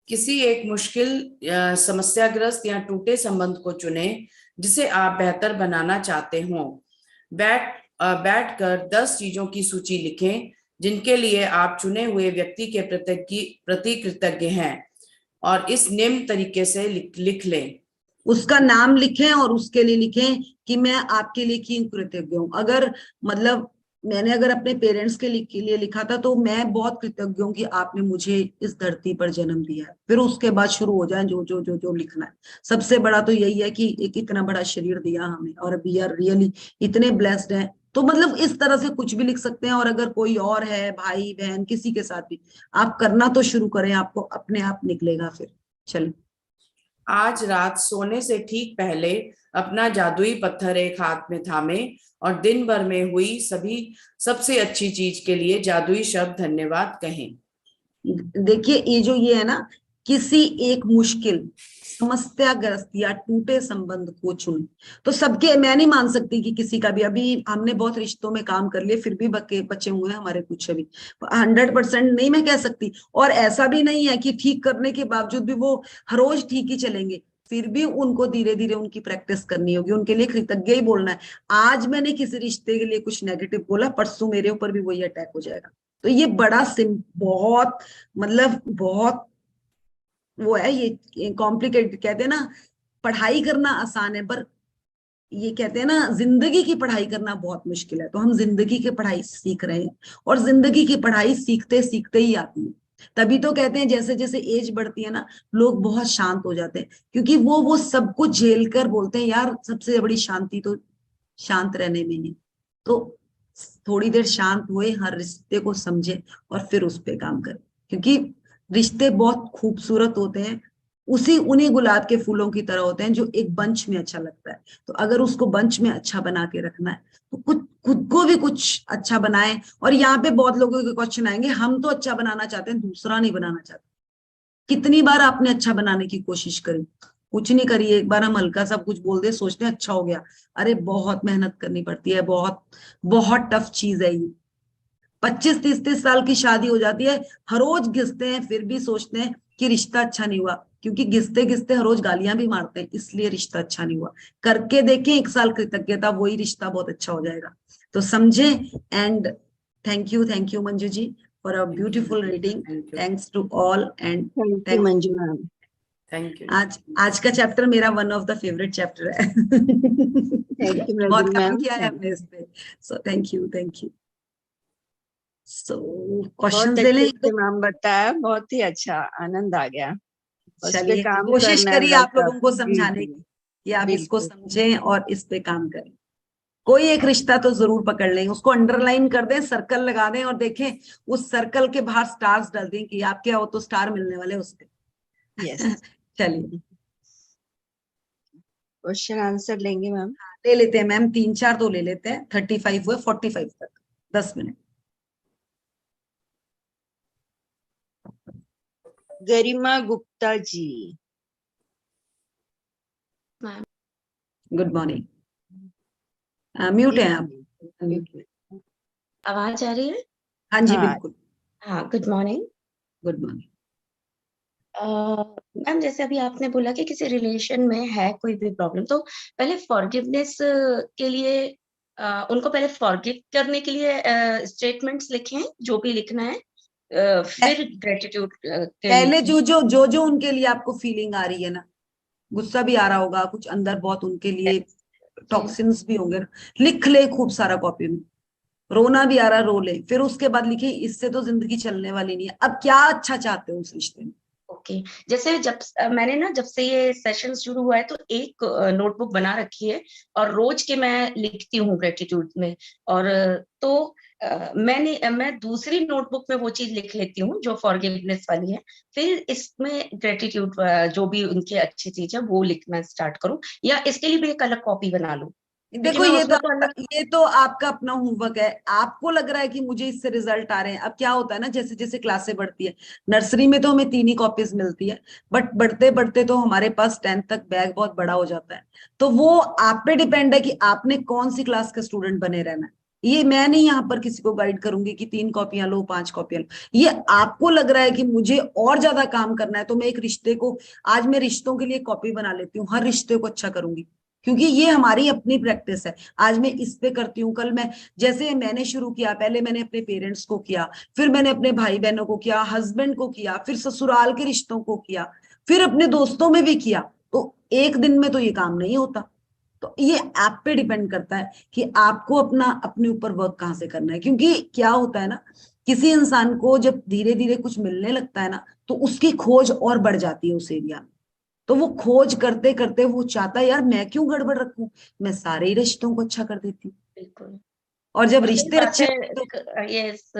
किसी एक मुश्किल समस्याग्रस्त या टूटे संबंध को चुने जिसे आप बेहतर बनाना चाहते हो। बैठकर 10 चीजों की सूची लिखें जिनके लिए आप चुने हुए व्यक्ति के प्रति कृतज्ञ हैं, और इस निम्न तरीके से लिख लें। उसका नाम लिखें और उसके लिए लिखें कि मैं आपके लिए क्यों कृतज्ञ हूँ। अगर मतलब मैंने अगर अपने पेरेंट्स के लिए लिखा था, तो मैं बहुत कृतज्ञ हूँ कि आपने मुझे इस धरती पर जन्म दिया है। फिर उसके बाद शुरू हो जाए जो जो जो जो लिखना है। सबसे बड़ा तो यही है कि एक इतना बड़ा शरीर दिया हमें, और वी आर रियली इतने ब्लेस्ड हैं। तो मतलब इस तरह से कुछ भी लिख सकते हैं। और अगर कोई और है, भाई बहन, किसी के साथ भी आप करना तो शुरू करें, आपको अपने आप निकलेगा फिर। चलो। आज रात सोने से ठीक पहले अपना जादुई पत्थर एक हाथ में थामे और दिन भर में हुई सबसे अच्छी चीज के लिए जादुई शब्द धन्यवाद कहें। देखिए ये जो ये है ना, किसी एक मुश्किल समस्याग्रस्त या टूटे संबंध को चुन। तो सबके, मैं नहीं मान सकती कि किसी का भी, अभी हमने बहुत रिश्तों में काम कर लिए फिर भी बके बचे हुए हैं हमारे कुछ, अभी 100% नहीं मैं कह सकती। और ऐसा भी नहीं है कि ठीक करने के बावजूद भी वो हर रोज ठीक ही चलेंगे, फिर भी उनको धीरे धीरे उनकी प्रैक्टिस करनी होगी, उनके लिए कृतज्ञ ही बोलना है। आज मैंने किसी रिश्ते के लिए कुछ नेगेटिव बोला, परसों मेरे ऊपर भी वही अटैक हो जाएगा। तो ये बड़ा बहुत, मतलब बहुत वो है, ये कॉम्प्लिकेटेड। कहते हैं ना पढ़ाई करना आसान है, पर ये कहते हैं ना जिंदगी की पढ़ाई करना बहुत मुश्किल है। तो हम जिंदगी की पढ़ाई सीख रहे हैं, और जिंदगी की पढ़ाई सीखते सीखते ही आती है। तभी तो कहते हैं जैसे जैसे एज बढ़ती है ना, लोग बहुत शांत हो जाते हैं, क्योंकि वो सब कुछ झेल कर बोलते हैं यार सबसे बड़ी शांति तो शांत रहने में ही है। तो थोड़ी देर शांत हुए, हर रिश्ते को समझे और फिर उस पे काम करें, क्योंकि रिश्ते बहुत खूबसूरत होते हैं, उसी उन्हीं गुलाब के फूलों की तरह होते हैं जो एक बंच में अच्छा लगता है। तो अगर उसको बंच में अच्छा बना के रखना है तो खुद को भी कुछ अच्छा बनाए। और यहाँ पे बहुत लोगों के क्वेश्चन आएंगे, हम तो अच्छा बनाना चाहते हैं, दूसरा नहीं बनाना चाहते। कितनी बार आपने अच्छा बनाने की कोशिश करी? कुछ नहीं करी। एक बार हम हल्का सा कुछ बोल दे, सोचते हैं अच्छा हो गया। अरे बहुत मेहनत करनी पड़ती है, बहुत बहुत टफ चीज है ये। 25-30 साल की शादी हो जाती है, हर रोज घिसते हैं, फिर भी सोचते हैं कि रिश्ता अच्छा नहीं हुआ, क्योंकि घिसते घिसते हर रोज गालियां भी मारते हैं, इसलिए रिश्ता अच्छा नहीं हुआ। करके देखें 1 साल कृतज्ञता, वही रिश्ता बहुत अच्छा हो जाएगा। तो समझे। And thank you Manju ji for a Thank you. Beautiful reading. Thank you. Thanks to all and thank you thank. Manju ma'am. Thank you. आज का चैप्टर मेरा one of the favourite chapter है। थैंक यू बहुत रजनी काम मैम। किया है हमने इस पे। So thank you, thank you. So बहुत क्वेश्चंस ले अच्छे लें से मैम बताया, बहुत ही अच्छा, आनंद आ गया। उस पे चलिए काम कोशिश करना है करिए आप डॉक्टर। लोगों को जी समझाने जी की कि आप इसको बिल्कुल। समझें और इस पे काम करें। कोई एक रिश्ता तो जरूर पकड़ लें, उसको अंडरलाइन कर दें, सर्कल लगा दें, और देखें उस सर्कल के बाहर स्टार्स डाल दें कि आपके यहाँ वो तो स्टार मिलने वाले उस पे। यस। चलिए क्वेश्चन आंसर लेंगे मैम। ले लेते हैं मैम, 3-4 तो ले लेते हैं। 35 हुए, 45 तक 10 minute. Garima Gupta ji. Good morning. Mute है आप। एक मिनट। आवाज आ रही है? हाँ जी हाँ। बिल्कुल। हाँ, good morning. Good morning. Ma'am जैसे अभी आपने बोला कि किसी रिलेशन में है कोई भी प्रॉब्लम, तो पहले फॉरगिवनेस के लिए उनको पहले फॉरगिव करने के लिए स्टेटमेंट्स लिखें, जो भी लिखना है, फिर ग्रेटिट्यूड के पहले लिखें। जो उनके लिए आपको फीलिंग आ रही है ना, गुस्सा भी आ रहा होगा कुछ अंदर, बहुत उनके लिए जी, टॉक्सिन्स भी होंगे ना, लिख ले खूब सारा कॉपी में। रोना भी आ रहा, रो ले, फिर उसके बाद लिखे इससे तो जिंदगी चलने वाली नहीं है, अब क्या अच्छा चाहते हो उस रिश्ते में। ओके। जैसे मैंने ना जब से ये सेशन शुरू हुआ है तो एक नोटबुक बना रखी है, और रोज के मैं लिखती हूँ ग्रेटिट्यूड में। और तो मैं दूसरी नोटबुक में वो चीज लिख लेती हूँ जो फॉरगिवनेस वाली है, फिर इसमें ग्रेटिट्यूड जो भी उनकी अच्छी चीज है वो लिखना स्टार्ट करूँ, या इसके लिए भी एक अलग कॉपी बना लूँ, क्योंकि देखो मैं उसमें तो अलग। ये तो आपका अपना होमवर्क है। आपको लग रहा है कि मुझे इससे रिजल्ट आ रहे हैं। अब क्या होता है ना, जैसे जैसे क्लासें बढ़ती है, नर्सरी में तो हमें 3 ही कॉपीज मिलती है, बट बढ़ते बढ़ते तो हमारे पास 10th तक बैग बहुत बड़ा हो जाता है। तो वो आप पे डिपेंड है कि आपने कौन सी क्लास का स्टूडेंट बने रहना है। ये मैं नहीं यहाँ पर किसी को गाइड करूंगी कि 3 कॉपियां लो, 5 कॉपियां लो। ये आपको लग रहा है कि मुझे और ज्यादा काम करना है, तो मैं एक रिश्ते को, आज मैं रिश्तों के लिए कॉपी बना लेती हूँ, हर रिश्ते को अच्छा करूंगी, क्योंकि ये हमारी अपनी प्रैक्टिस है। आज मैं इस पे करती हूँ, कल मैं, जैसे मैंने शुरू किया, पहले मैंने अपने पेरेंट्स को किया, फिर मैंने अपने भाई बहनों को किया, हस्बैंड को किया, फिर ससुराल के रिश्तों को किया, फिर अपने दोस्तों में भी किया। तो एक दिन में तो ये काम नहीं होता। तो ये आप पे डिपेंड करता है कि आपको अपना अपने ऊपर वर्क कहाँ से करना है। क्योंकि क्या होता है ना, किसी इंसान को जब धीरे धीरे कुछ मिलने लगता है ना, तो उसकी खोज और बढ़ जाती है उस एरिया में। तो वो खोज करते करते वो चाहता है यार मैं क्यों गड़बड़ रखूं, मैं सारे ही रिश्तों को अच्छा कर देती हूँ। बिल्कुल। और जब और सही रिश्ते बात अच्छे है। होते हैं तो यस।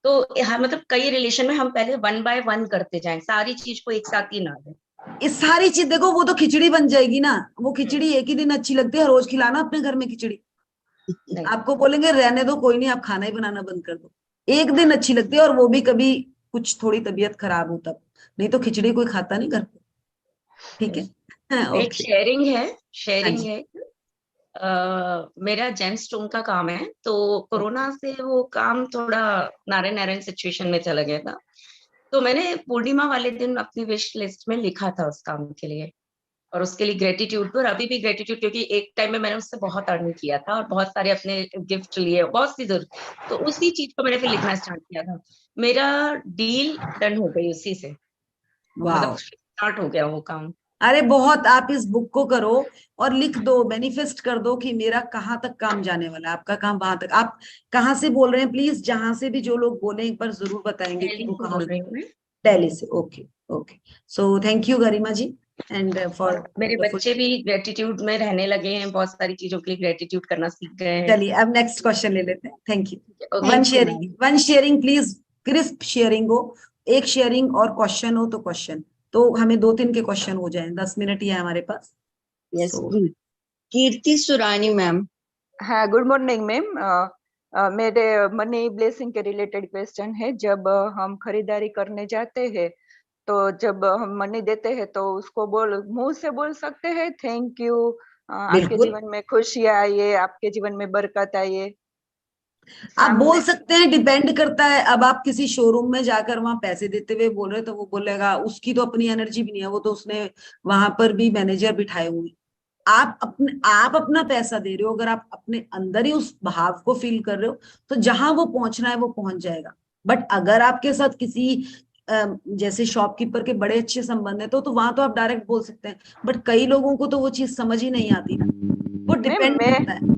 तो हाँ, मतलब कई रिलेशन में हम पहले वन बाय वन करते जाएं, सारी चीज को एक साथ ही ना दें। इस सारी चीज देखो, वो तो खिचड़ी बन जाएगी ना। वो हम्म, खिचड़ी एक ही दिन अच्छी लगती है, रोज खिलाना अपने घर में खिचड़ी। नहीं। आपको बोलेंगे रहने दो, कोई नहीं, आप खाना ही बनाना बंद कर दो। एक दिन अच्छी लगती है, और वो भी कभी कुछ थोड़ी तबीयत खराब हो तब, नहीं तो खिचड़ी कोई खाता नहीं घर पे। ठीक है। एक ओके। शेयरिंग है, हाँ शेयरिंग जी। है। मेरा जेम स्टोन का काम है, तो कोरोना से वो काम थोड़ा नारायण नारायण सिचुएशन में चला गया था। तो मैंने पूर्णिमा वाले दिन अपनी विश लिस्ट में लिखा था उस काम के लिए, और उसके लिए ग्रेटिट्यूड, और अभी भी ग्रेटिट्यूड, क्योंकि एक टाइम में मैंने उससे बहुत अर्न किया था और बहुत सारे अपने गिफ्ट लिए, बहुत सी जरूरत, तो उसी चीज को मैंने फिर लिखना स्टार्ट किया था। मेरा डील डन हो गई उसी से, मतलब वाह। स्टार्ट हो गया वो काम। अरे बहुत, आप इस बुक को करो और लिख दो, मैनिफेस्ट कर दो कि मेरा कहाँ तक काम जाने वाला है, आपका काम वहां तक। आप कहाँ से बोल रहे हैं प्लीज, जहां से भी जो लोग बोले एक बार जरूर बताएंगे कि दिल्ली वो से कहाँ बोल से। रही हूँ मैं। दिल्ली से। Okay. Okay. So thank you Garima ji and for और मेरे वंडरफुल। बच्चे भी ग्रेटिट्यूड में रहने लगे हैं, बहुत सारी चीजों के लिए ग्रेटिट्यूड करना सीख गए हैं। चलिए अब नेक्स्ट क्वेश्चन ले लेते हैं। Thank you. Okay. One thank you sharing, ma'am. One sharing please, crisp sharing हो। एक शेयरिंग और क्वेश्चन हो तो क्वेश्चन, तो हमें 2-3 के क्वेश्चन हो जाए, 10 मिनट ही है हमारे पास। यस, सो कीर्ति सुरानी मैम। हाँ, गुड मॉर्निंग मैम। मेरे मनी ब्लेसिंग के रिलेटेड क्वेश्चन है। जब हम खरीदारी करने जाते हैं तो जब हम मनी देते हैं तो उसको मुंह से बोल सकते हैं थैंक यू, आपके बिल्कुल जीवन में खुशियाँ आइए, आपके जीवन में बरकत आइए। आप बोल सामने सकते हैं, डिपेंड करता है। अब आप किसी शोरूम में जाकर वहां पैसे देते हुए बोल रहे हो तो वो बोलेगा, उसकी तो अपनी एनर्जी भी नहीं है, वो तो उसने वहां पर भी मैनेजर बिठाए हुए हैं। आप अपना पैसा दे रहे हो, अगर आप अपने अंदर ही उस भाव को फील कर रहे हो तो जहां वो पहुंचना है वो पहुंच जाएगा। बट अगर आपके साथ किसी जैसे शॉपकीपर के बड़े अच्छे संबंध है तो वहां तो आप डायरेक्ट बोल सकते हैं। बट कई लोगों को तो वो चीज समझ ही नहीं आती ना, वो मैम डिपेंड करता है।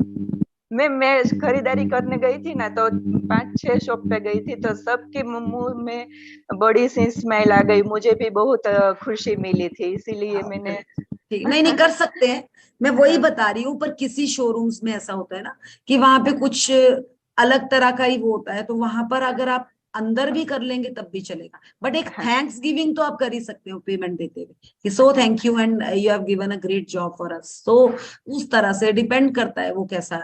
मैं खरीदारी करने गई थी ना, तो 5-6 शॉप पे गई थी, तो सबके मुंह में बड़ी सी स्माइल आ गई। मुझे भी बहुत खुशी मिली थी, इसीलिए हाँ, मैंने ठीक, नहीं नहीं कर सकते हैं। मैं वही हाँ, बता रही हूँ, पर किसी शोरूम्स में ऐसा होता है ना कि वहां पे कुछ अलग तरह का ही वो होता है, तो वहां पर अगर आप अंदर भी कर लेंगे तब भी चलेगा। बट एक हाँ, थैंक्स गिविंग तो आप कर ही सकते हो पेमेंट देते हुए कि so thank you and you have given a great job for us. So उस तरह से डिपेंड करता है वो कैसा,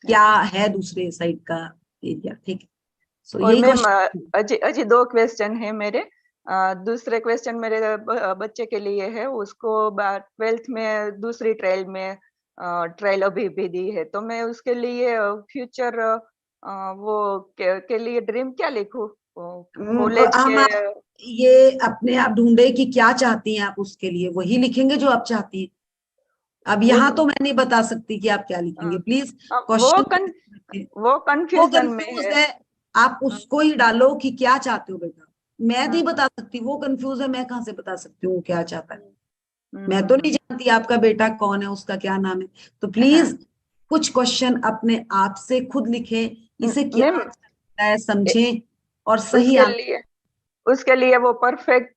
क्या है दूसरे साइड का एरिया। ठीक है। सो और यही मैम क्वेश्चन। अजी अजी 2 क्वेश्चन है मेरे। दूसरे क्वेश्चन मेरे बच्चे के लिए है। उसको 12th में दूसरी ट्रायल में ट्रायल अभी भी दी है, तो मैं उसके लिए फ्यूचर के लिए ड्रीम क्या लिखूं? कॉलेज हम के ये अपने आप ढूंढे कि क्या चाहती हैं आप, उसके लिए वही लिखेंगे जो आप चाहती हैं। अब वो यहाँ तो मैं नहीं बता सकती कि आप क्या अ, लिखेंगे, प्लीज वो क्वेश्चन। वो कंफ्यूजन में कंफ्यूज है। है, आप हाँ, उसको ही डालो कि क्या चाहते हो बेटा। मैं नहीं हाँ, बता सकती, वो कंफ्यूज है, मैं कहाँ से बता सकती हूँ वो क्या चाहता है। हम्म, मैं तो नहीं जानती आपका बेटा कौन है, उसका क्या नाम है। तो हाँ, प्लीज कुछ क्वेश्चन अपने आप से खुद लिखें, इसे क्या मैम अच्छा लगता है समझें और सही उसके आंसर। लिए वो परफेक्ट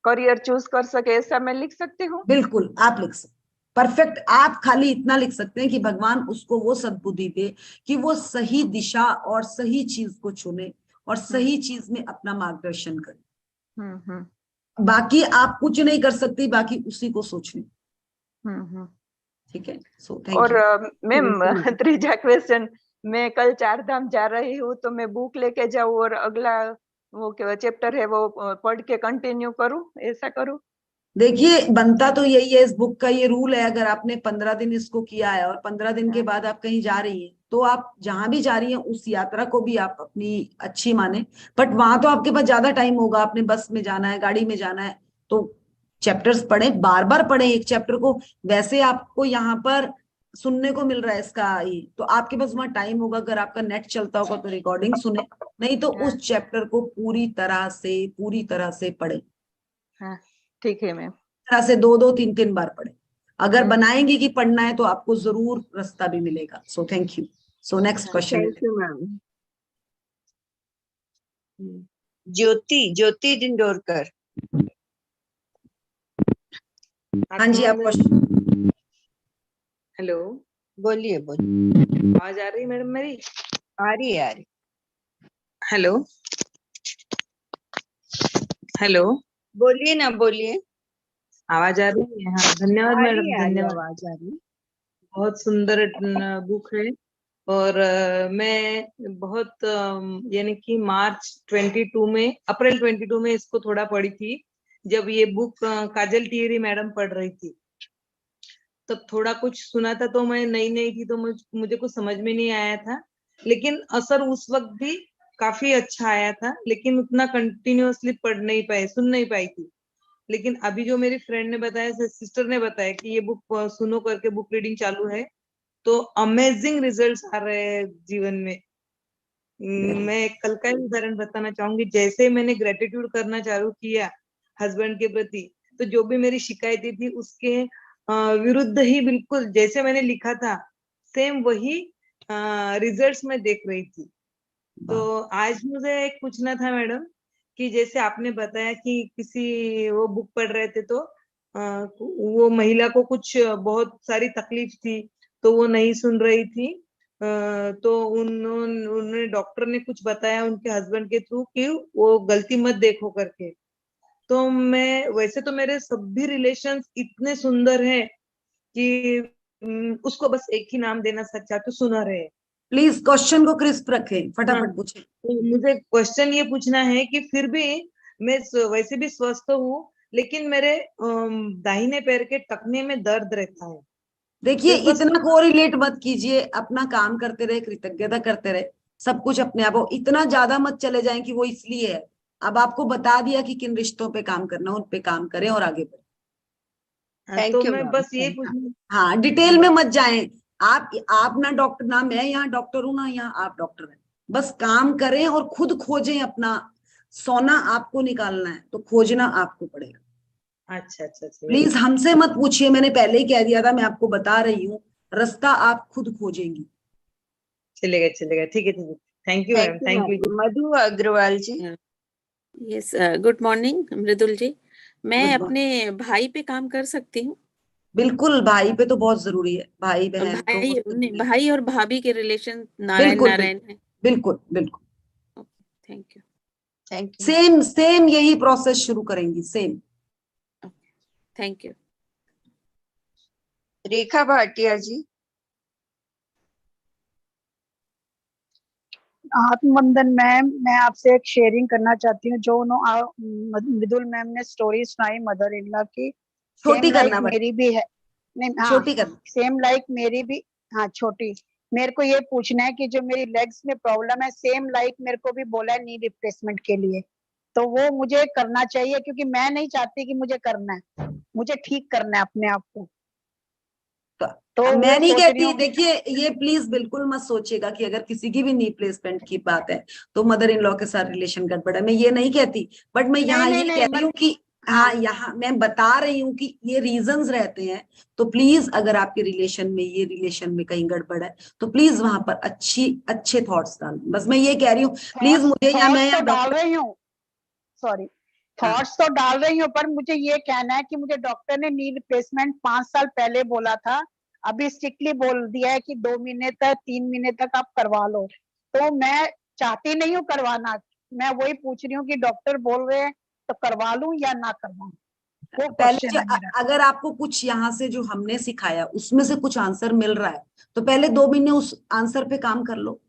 करियर चूज कर सके, ऐसा मैं लिख सकती हूँ। बिल्कुल आप लिख सकते। परफेक्ट आप खाली इतना लिख सकते हैं कि भगवान उसको वो सद्बुद्धि दे कि वो सही दिशा और सही चीज को चुने और हम्म, सही चीज में अपना मार्गदर्शन करे। हम्म, हम्म, बाकी आप कुछ नहीं कर सकती, बाकी उसी को सोचने। हम्म। ठीक है। सो थैंक और you. Ma'am thank you ma'am. तीसरा क्वेश्चन, मैं कल 4 धाम जा रही हूँ, तो मैं बुक लेके जाऊँ और अगला वो क्या चैप्टर है वो पढ़ के कंटिन्यू करूँ, ऐसा करूँ? देखिए बनता तो यही है, इस बुक का ये रूल है, अगर आपने 15 दिन इसको किया है और 15 दिन के हाँ, बाद आप कहीं जा रही हैं तो आप जहां भी जा रही हैं उस यात्रा को भी आप अपनी अच्छी माने। बट वहां तो आपके पास ज्यादा टाइम होगा, आपने बस में जाना है, गाड़ी में जाना है, तो चैप्टर्स पढ़े, बार बार पढ़े एक चैप्टर को। वैसे आपको यहाँ पर सुनने को मिल रहा है इसका ये, तो आपके पास वहां टाइम होगा, अगर आपका नेट चलता होगा तो रिकॉर्डिंग सुने, नहीं तो हाँ, उस चैप्टर को पूरी तरह से पढ़े। हाँ, ठीक है मैम। तरह से 2-2 3-3 बार पढ़े। अगर हम्म, बनाएंगे कि पढ़ना है तो आपको जरूर रास्ता भी मिलेगा। सो थैंक यू। सो नेक्स्ट हाँ, क्वेश्चन थैंक लेते यू मैम। ज्योति ज्योति डिंडोरकर। हैं। हाँ जी आप क्वेश्चन। हेलो, बोलिए बोलिए। आवाज आ रही मैडम मेरी? आ रही है, आ रही। हेलो, हेलो, बोलिए ना, बोलिए। आवाज आ रही है? हाँ, धन्यवाद आ रही मैडम, है, आ रही है, धन्यवाद। आवाज आ रही है। बहुत सुंदर बुक है। और मैं बहुत यानी कि मार्च 22 में, अप्रैल 22 में इसको थोड़ा पढ़ी थी। जब ये बुक काजल टिहरी मैडम पढ़ रही थी, तब थोड़ा कुछ सुना था, तो मैं नई नई थी तो मुझे कुछ समझ में नहीं आया था, लेकिन असर उस वक्त भी काफी अच्छा आया था, लेकिन उतना कंटिन्यूअसली पढ़ नहीं पाई, सुन नहीं पाई थी। लेकिन अभी जो मेरी फ्रेंड ने बताया, सिस्टर ने बताया कि ये बुक सुनो करके बुक रीडिंग चालू है, तो अमेजिंग रिजल्ट्स आ रहे हैं जीवन में। मैं एक कल का ही उदाहरण बताना चाहूंगी। जैसे मैंने ग्रेटिट्यूड करना चालू किया हस्बैंड के प्रति, तो जो भी मेरी शिकायतें थी उसके विरुद्ध ही बिल्कुल जैसे मैंने लिखा था, सेम वही रिजल्ट्स मैं देख रही थी। तो आज मुझे एक पूछना था मैडम, कि जैसे आपने बताया कि किसी वो बुक पढ़ रहे थे, तो वो महिला को कुछ बहुत सारी तकलीफ थी, तो वो नहीं सुन रही थी, तो उन्होंने डॉक्टर ने कुछ बताया उनके हस्बैंड के थ्रू कि वो गलती मत देखो करके। तो मैं वैसे तो मेरे सभी रिलेशंस इतने सुंदर हैं कि उसको बस एक ही नाम देना सच्चा तो सुनर है। प्लीज क्वेश्चन को क्रिस्प रखें, हाँ, फटाफट पूछें। तो मुझे क्वेश्चन ये पूछना है कि फिर भी मैं वैसे भी स्वस्थ हूँ, लेकिन मेरे दाहिने पैर के टखने में दर्द रहता है। देखिए, जब बस इतना कोरिलेट मत कीजिए, अपना काम करते रहे, कृतज्ञता करते रहे, सब कुछ अपने आप हो। इतना ज्यादा मत चले जाएं कि वो इसलिए है। अब आपको बता दिया कि किन रिश्तों पे काम करना, उन पे काम करें और आगे बढ़े। थैंक तो यू मैं मैम, बस ये थैंक यू। पूछना। हाँ, डिटेल में मत जाएं। आप ना डॉक्टर, ना मैं यहाँ डॉक्टर हूं, ना यहाँ आप डॉक्टर हैं। बस काम करें और खुद खोजें अपना। सोना आपको निकालना है तो खोजना आपको पड़ेगा। अच्छा अच्छा अच्छा, प्लीज हमसे मत पूछिए, मैंने पहले ही कह दिया था, मैं आपको बता रही हूँ, रास्ता आप खुद खोजेंगी। चलेगा चलेगा, ठीक है ठीक है। Thank you ma'am, thank you thank you. Ma'am. Madhu Agarwal ji. Yes, good morning Mridul ji. मैं गुड मॉर्निंग। अपने भाई पे काम कर सकती हूँ? बिल्कुल, भाई पे तो बहुत जरूरी है, भाई बहन तो भाई नहीं, जरूरी है। भाई और भाभी के रिलेशन नारायण बिल्कुल नारायण बिल्कुल है। बिल्कुल बिल्कुल। Thank you. Thank you. Same same यही प्रोसेस शुरू करेंगी, same. Thank you. Rekha Bhatia ji. आत्मबंधन मैम, मैं आपसे एक शेयरिंग करना चाहती हूँ। जो मृदुल मैम ने स्टोरी सुनाई मदर इन लॉ की, सेम छोटी लाइक करना बट, मेरी भी है। नहीं, हाँ, छोटी करना। सेम लाइक मेरी भी। हाँ, छोटी। मेरे को ये पूछना है कि जो मेरी लेग्स में प्रॉब्लम है, सेम लाइक मेरे को भी बोला है नी रिप्लेसमेंट के लिए, तो वो मुझे करना चाहिए? क्योंकि मैं नहीं चाहती कि मुझे करना है, मुझे ठीक करना है अपने आप को। तो अब मैं वो नहीं सोच रही कहती, हूँ। देखिए ये प्लीज बिल्कुल मत सोचिएगा कि अगर किसी की भी नी प्लेसमेंट की बात है तो मदर इन लॉ के साथ रिलेशन गड़बड़ है, मैं ये नहीं कहती। बट मैं यहाँ नहीं ये नहीं कह नहीं, रही हूँ कि हाँ, हाँ, यहाँ मैं बता रही हूँ कि ये रीजंस रहते हैं। तो प्लीज अगर आपके रिलेशन में, ये रिलेशन में कहीं गड़बड़ है, तो प्लीज वहां पर अच्छे थॉट्स डाल। बस मैं ये कह रही हूँ, प्लीज मुझे या मैं थॉट्स या तो डाल डॉक्टर। रही हूँ, सॉरी, हाँ, थॉट्स तो डाल रही हूँ, पर मुझे ये कहना है कि मुझे डॉक्टर ने नी रिप्लेसमेंट 5 साल पहले बोला था, अभी स्ट्रिक्टली बोल दिया है कि 2 महीने तक, 3 महीने तक आप करवा लो। तो मैं चाहती नहीं हूँ करवाना, मैं वही पूछ रही हूँ कि डॉक्टर बोल रहे हैं तो करवा लूं या ना करवाऊं, वो पहले क्वेश्चन जो है मेरा। अगर आपको कुछ यहाँ से जो हमने सिखाया उसमें से कुछ आंसर मिल रहा है, तो पहले 2 महीने उस आंसर पे काम कर लो।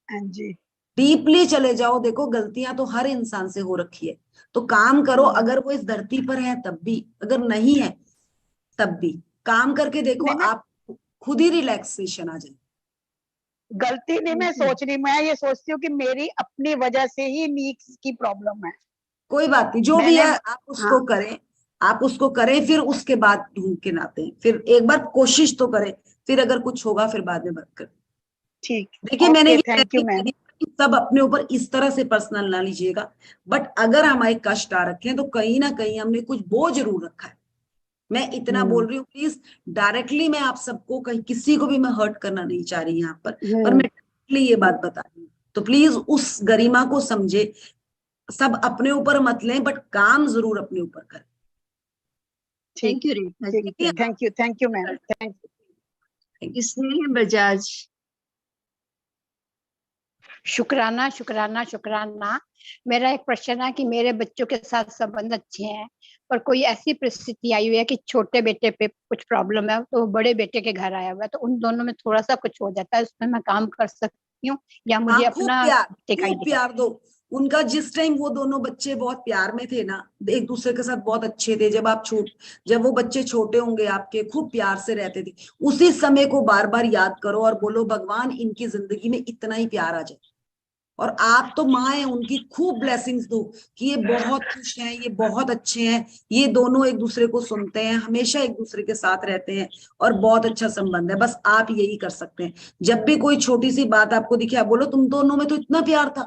हाँ जी। डीपली चले जाओ। देखो, गलतियां तो हर इंसान से हो रखी है, तो काम करो। अगर वो इस धरती पर है तब भी, अगर नहीं है तब भी काम करके देखो, नहीं, मैं आप खुद ही रिलैक्सेशन आ जाए। गलती नहीं मैं सोच रही, मैं ये सोचती हूँ कि मेरी अपनी वजह से ही नीज की प्रॉब्लम है। कोई बात नहीं, जो भी मैंने, है आप उसको हाँ, करें। आप उसको करें, फिर उसके बाद ढूंढ के लाते हैं। फिर एक बार कोशिश तो करें, फिर अगर कुछ होगा फिर बाद में बात करें। ठीक। देखिए, मैंने ओके, ये थैंक पहले यू ही कह मैम। दिया कि सब अपने ऊपर इस तरह से पर्सनल ना लीजिएगा। बट अगर हमारे कष्ट आ रखे हैं तो कहीं ना कहीं हमने कुछ बोझ जरूर रखा है। मैं इतना बोल रही हूँ, प्लीज। डायरेक्टली मैं आप सबको, कहीं किसी को भी मैं हर्ट करना नहीं चाह रही यहाँ पर मैं डायरेक्टली ये बात बता रही हूँ। तो प्लीज उस गरिमा को समझे। सब अपने ऊपर मत लें, बट काम जरूर अपने ऊपर करें। ठीक, थैंक यू रेखा ठीक, जी। Thank you ma'am, thank you. Sneh Bajaj. शुक्राना शुक्राना शुक्राना। मेरा एक प्रश्न है कि मेरे बच्चों के साथ संबंध अच्छे हैं, पर कोई ऐसी परिस्थिति आई हुई है कि छोटे बेटे पे कुछ प्रॉब्लम है, तो वो बड़े बेटे के घर आया हुआ है, तो उन दोनों में थोड़ा सा कुछ हो जाता है, उसमें मैं काम कर सकती हूँ या मुझे हाँ, अपना टिकाई खूब प्यार दो। उनका जिस टाइम वो दोनों बच्चे बहुत प्यार में थे ना, एक दूसरे के साथ बहुत अच्छे थे, जब वो बच्चे छोटे होंगे आपके, खूब प्यार से रहते थे, उसी समय को बार बार याद करो और बोलो भगवान इनकी जिंदगी में इतना ही प्यार आ जाए। और आप तो माँ है, उनकी खूब ब्लेसिंग्स दो कि ये बहुत खुश हैं, ये बहुत अच्छे हैं, ये दोनों एक दूसरे को सुनते हैं, हमेशा एक दूसरे के साथ रहते हैं और बहुत अच्छा संबंध है। बस आप यही कर सकते हैं। जब भी कोई छोटी सी बात आपको दिखे, आप बोलो तुम दोनों में तो इतना प्यार था,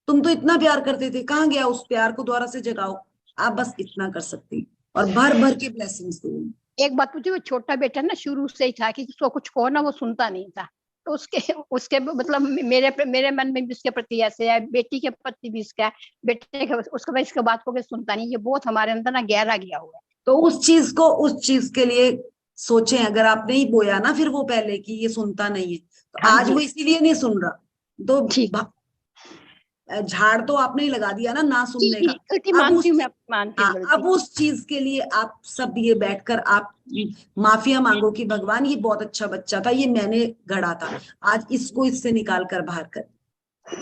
तुम तो इतना प्यार करते थे, कहाँ गया? उस प्यार को दोबारा से जगाओ। आप बस इतना कर सकती हैं और भर भर के ब्लेसिंग्स दो। एक बात पूछी, वो छोटा बेटा ना शुरू से ही था कि उसको कुछ कहो ना वो सुनता नहीं था, तो उसके उसके मतलब मेरे मन में भी उसके प्रति ऐसे है, बेटी के प्रति भी इसका है, बेटे के उसके बाद इसके बात को भी सुनता नहीं, ये बहुत हमारे अंदर ना गहरा गया हुआ है। तो उस चीज के लिए सोचें, अगर आपने ही बोया ना फिर वो पहले कि ये सुनता नहीं है, तो हाँ आज जी। वो इसीलिए नहीं सुन रहा। तो ठीक। झाड़ तो आपने ही लगा दिया ना ना सुनने का। गलती अब मानती उस हूँ, मैं मानती हूँ गलती। अब उस चीज के लिए आप सब ये बैठकर आप माफिया मांगो कि भगवान ये बहुत अच्छा बच्चा था, ये मैंने गढ़ा था, आज इसको इससे निकाल कर बाहर कर।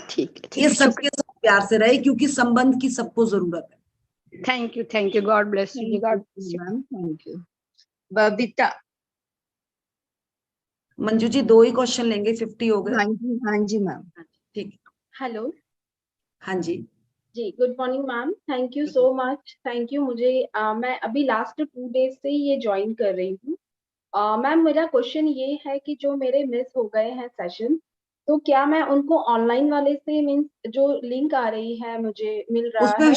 ठीक है, ये ठीक है, सबके साथ प्यार से रहे, क्योंकि संबंध की सबको जरूरत है। Thank you, God bless you, God bless you. Ma'am, thank you. Babita. Manju ji 2 ही क्वेश्चन लेंगे, 50 हो गए। हाँ जी मैम। ठीक है। हेलो हाँ जी। जी, good morning ma'am, thank you so much, thank you. मुझे मैं अभी लास्ट 2 डेज से ये ज्वाइन कर रही हूँ। मैम मेरा क्वेश्चन ये है कि जो मेरे मिस हो गए हैं सेशन, तो क्या मैं उनको ऑनलाइन वाले से मीन्स जो लिंक आ रही है मुझे मिल रहा उसमें है?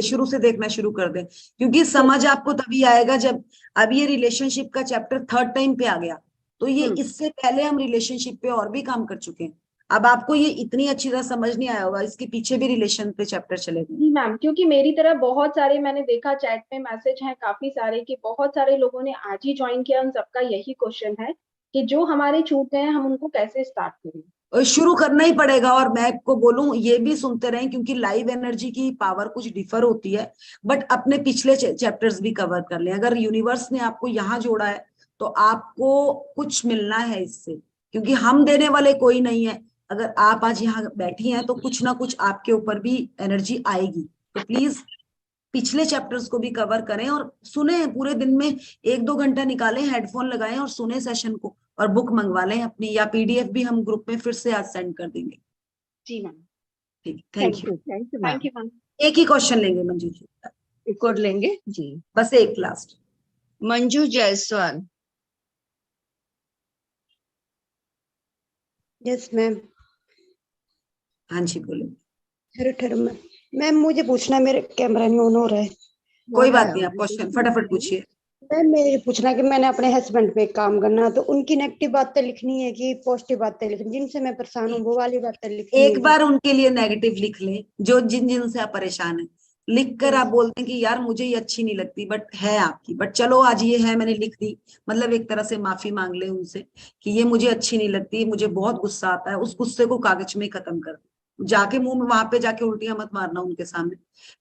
शुरू से देखना शुरू कर दें, क्योंकि समझ आपको तभी आएगा जब, अब ये रिलेशनशिप का चैप्टर 3rd टाइम पे आ गया, तो ये इससे पहले हम रिलेशनशिप पे और भी काम कर चुके हैं। अब आपको ये इतनी अच्छी तरह समझ नहीं आया होगा, इसके पीछे भी रिलेशन पे चैप्टर चलेगा। जी मैम, क्योंकि मेरी तरह बहुत सारे मैंने देखा चैट में मैसेज हैं काफी सारे कि बहुत सारे लोगों ने आज ही ज्वाइन किया, उन सबका यही क्वेश्चन है कि जो हमारे छूट गए हैं हम उनको कैसे स्टार्ट करें। और शुरू करना ही पड़ेगा। और मैं आपको बोलूं, ये भी सुनते रहें, क्योंकि लाइव एनर्जी की पावर कुछ डिफर होती है, बट अपने पिछले चैप्टर्स भी कवर कर लें। अगर यूनिवर्स ने आपको यहाँ जोड़ा है तो आपको कुछ मिलना है इससे, क्योंकि हम देने वाले कोई नहीं है। अगर आप आज यहाँ बैठी हैं तो कुछ ना कुछ आपके ऊपर भी एनर्जी आएगी। तो प्लीज पिछले चैप्टर्स को भी कवर करें और सुने, पूरे दिन में 1-2 घंटा निकालें, हेडफोन लगाएं और सुने सेशन को, और बुक मंगवा लें अपनी, या पीडीएफ भी हम ग्रुप में फिर से आज सेंड कर देंगे। जी मैम। ठीक, thank you. Thank you ma'am. एक ही क्वेश्चन लेंगे मंजू जी, एक और लेंगे जी। बस एक last. Manju Jaiswal. Yes ma'am. हाँ जी बोलो। ठहरो ठहरो मैम, मुझे पूछना, मेरे कैमरा नहीं ऑन हो रहा है। कोई बात नहीं, आप क्वेश्चन फटाफट पूछिए। मैम मेरे पूछना कि मैंने अपने हस्बैंड पे काम करना, तो उनकी नेगेटिव बातें लिखनी है कि पॉजिटिव बातें लिखनी, जिनसे मैं परेशान हूँ वो वाली बातें लिखनी है? एक बार उनके लिए नेगेटिव लिख ले, जो जिन से आप परेशान हैं, लिख कर आप बोलते हैं कि यार मुझे ये अच्छी नहीं लगती, बट है आपकी, बट चलो आज ये है, मैंने लिख दी, मतलब एक तरह से माफी मांग ले उनसे कि ये मुझे अच्छी नहीं लगती, मुझे बहुत गुस्सा आता है। उस गुस्से को कागज में खत्म कर दो, जाके मुंह में वहां पे जाके उल्टियां मत मारना उनके सामने।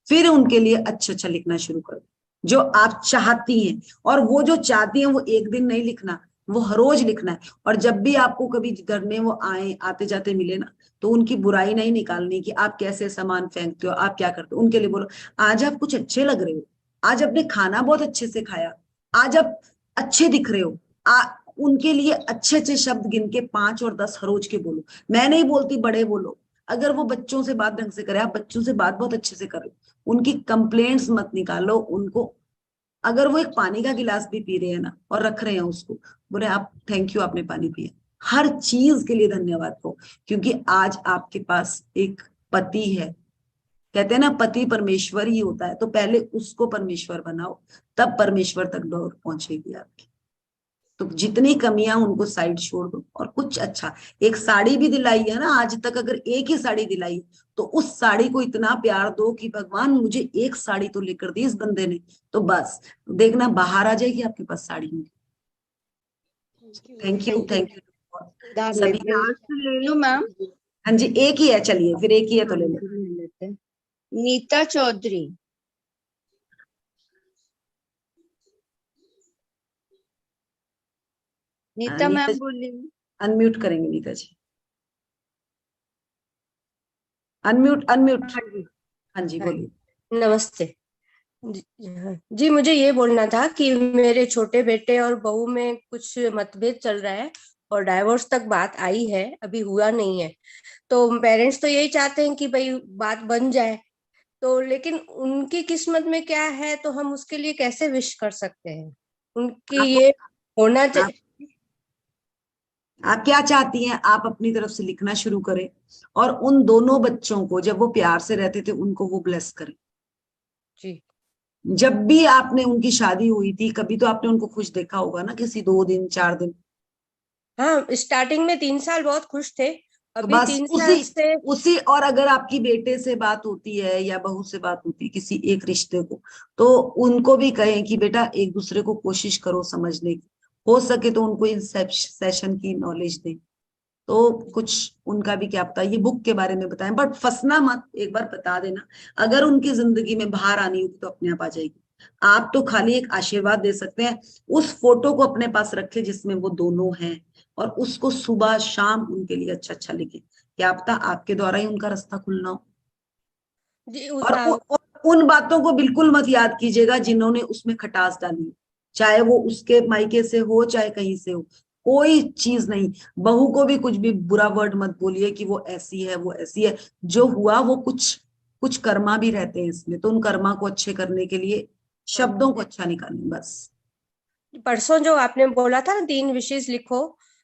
फिर उनके लिए अच्छा अच्छा लिखना शुरू कर दो, जो आप चाहती हैं। और वो जो चाहती हैं वो एक दिन नहीं लिखना, वो हर रोज लिखना है। और जब भी आपको कभी घर में वो आए, आते जाते मिले ना, तो उनकी बुराई नहीं निकालनी कि आप कैसे सामान फेंकते हो, आप क्या करते हो। उनके लिए बोलो आज आप कुछ अच्छे लग रहे हो, आज आपने खाना बहुत अच्छे से खाया, आज आप अच्छे दिख रहे हो। उनके लिए अच्छे अच्छे शब्द गिन के 5 और 10 हर रोज के बोलो। मैं नहीं बोलती बड़े बोलो, अगर वो बच्चों से बात ढंग से करे, आप बच्चों से बात बहुत अच्छे से करो, उनकी कंप्लेंट्स मत निकालो उनको। अगर वो एक पानी का गिलास भी पी रहे हैं ना और रख रहे हैं उसको, बोले आप थैंक यू आपने पानी पिया, हर चीज के लिए धन्यवाद को, क्योंकि आज आपके पास एक पति है। कहते हैं ना पति परमेश्वर ही होता है, तो पहले उसको परमेश्वर बनाओ, तब परमेश्वर तक डोर पहुंचेगी आपकी। तो जितनी कमियां उनको साइड छोड़ दो और कुछ अच्छा। एक साड़ी भी दिलाई है ना आज तक, अगर एक ही साड़ी दिलाई तो उस साड़ी को इतना प्यार दो कि भगवान मुझे एक साड़ी तो लेकर दी इस बंदे ने, तो बस देखना बाहर आ जाएगी आपके पास साड़ी में। थैंक यू सभी। लास्ट ले लो मैम। हाँ जी एक ही है, चलिए फिर एक ही है तो ले लो। लेते हैं। नीता चौधरी। नीता नीता मैम जी बोलिए। अनम्यूट करेंगे नीता जी। Unmute unmute. हाँ जी। हाँ जी हाँ, बोलिए। नमस्ते जी, मुझे ये बोलना था कि मेरे छोटे बेटे और बहू में कुछ मतभेद चल रहा है और डाइवोर्स तक बात आई है, अभी हुआ नहीं है। तो पेरेंट्स तो यही चाहते हैं कि भाई बात बन जाए, तो लेकिन उनकी किस्मत में क्या है, तो हम उसके लिए कैसे विश कर सकते हैं? उनकी आप, ये होना चाहिए। आप क्या चाहती हैं? आप अपनी तरफ से लिखना शुरू करें और उन दोनों बच्चों को, जब वो प्यार से रहते थे, उनको वो ब्लेस करें। जी। जब भी आपने उनकी शादी हुई थी, कभी तो आपने उनको खुश देखा होगा ना, किसी 2 दिन 4 दिन। हाँ, स्टार्टिंग में 3 साल बहुत खुश थे, तो अभी बस 3 साल से उसी और अगर आपकी बेटे से बात होती है या बहू से बात होती है किसी एक रिश्ते को, तो उनको भी कहें कि बेटा एक दूसरे को कोशिश करो समझने की, हो सके तो उनको इन सेशन की नॉलेज दें। तो कुछ उनका भी क्या पता, ये बुक के बारे में बताएं, बट फंसना मत, एक बार बता देना। अगर उनकी जिंदगी में बाहर आनी होगी तो अपने आप आ जाएगी। आप तो खाली एक आशीर्वाद दे सकते हैं। उस फोटो को अपने पास रखे जिसमें वो दोनों हैं, और उसको सुबह शाम उनके लिए अच्छा अच्छा लिखे। क्या पता आपके द्वारा ही उनका रास्ता खुलना हो। जी। और उन बातों को बिल्कुल मत याद कीजिएगा जिन्होंने उसमें खटास डाली, चाहे वो उसके मायके से हो चाहे कहीं से हो, कोई चीज नहीं। बहू को भी कुछ भी बुरा वर्ड मत बोलिए कि वो ऐसी है वो ऐसी है। जो हुआ वो कुछ कुछ कर्मा भी रहते हैं इसमें, तो उन कर्मा को अच्छे करने के लिए शब्दों को अच्छा निकालें बस। परसों जो आपने बोला था ना 3 विशेष लिखो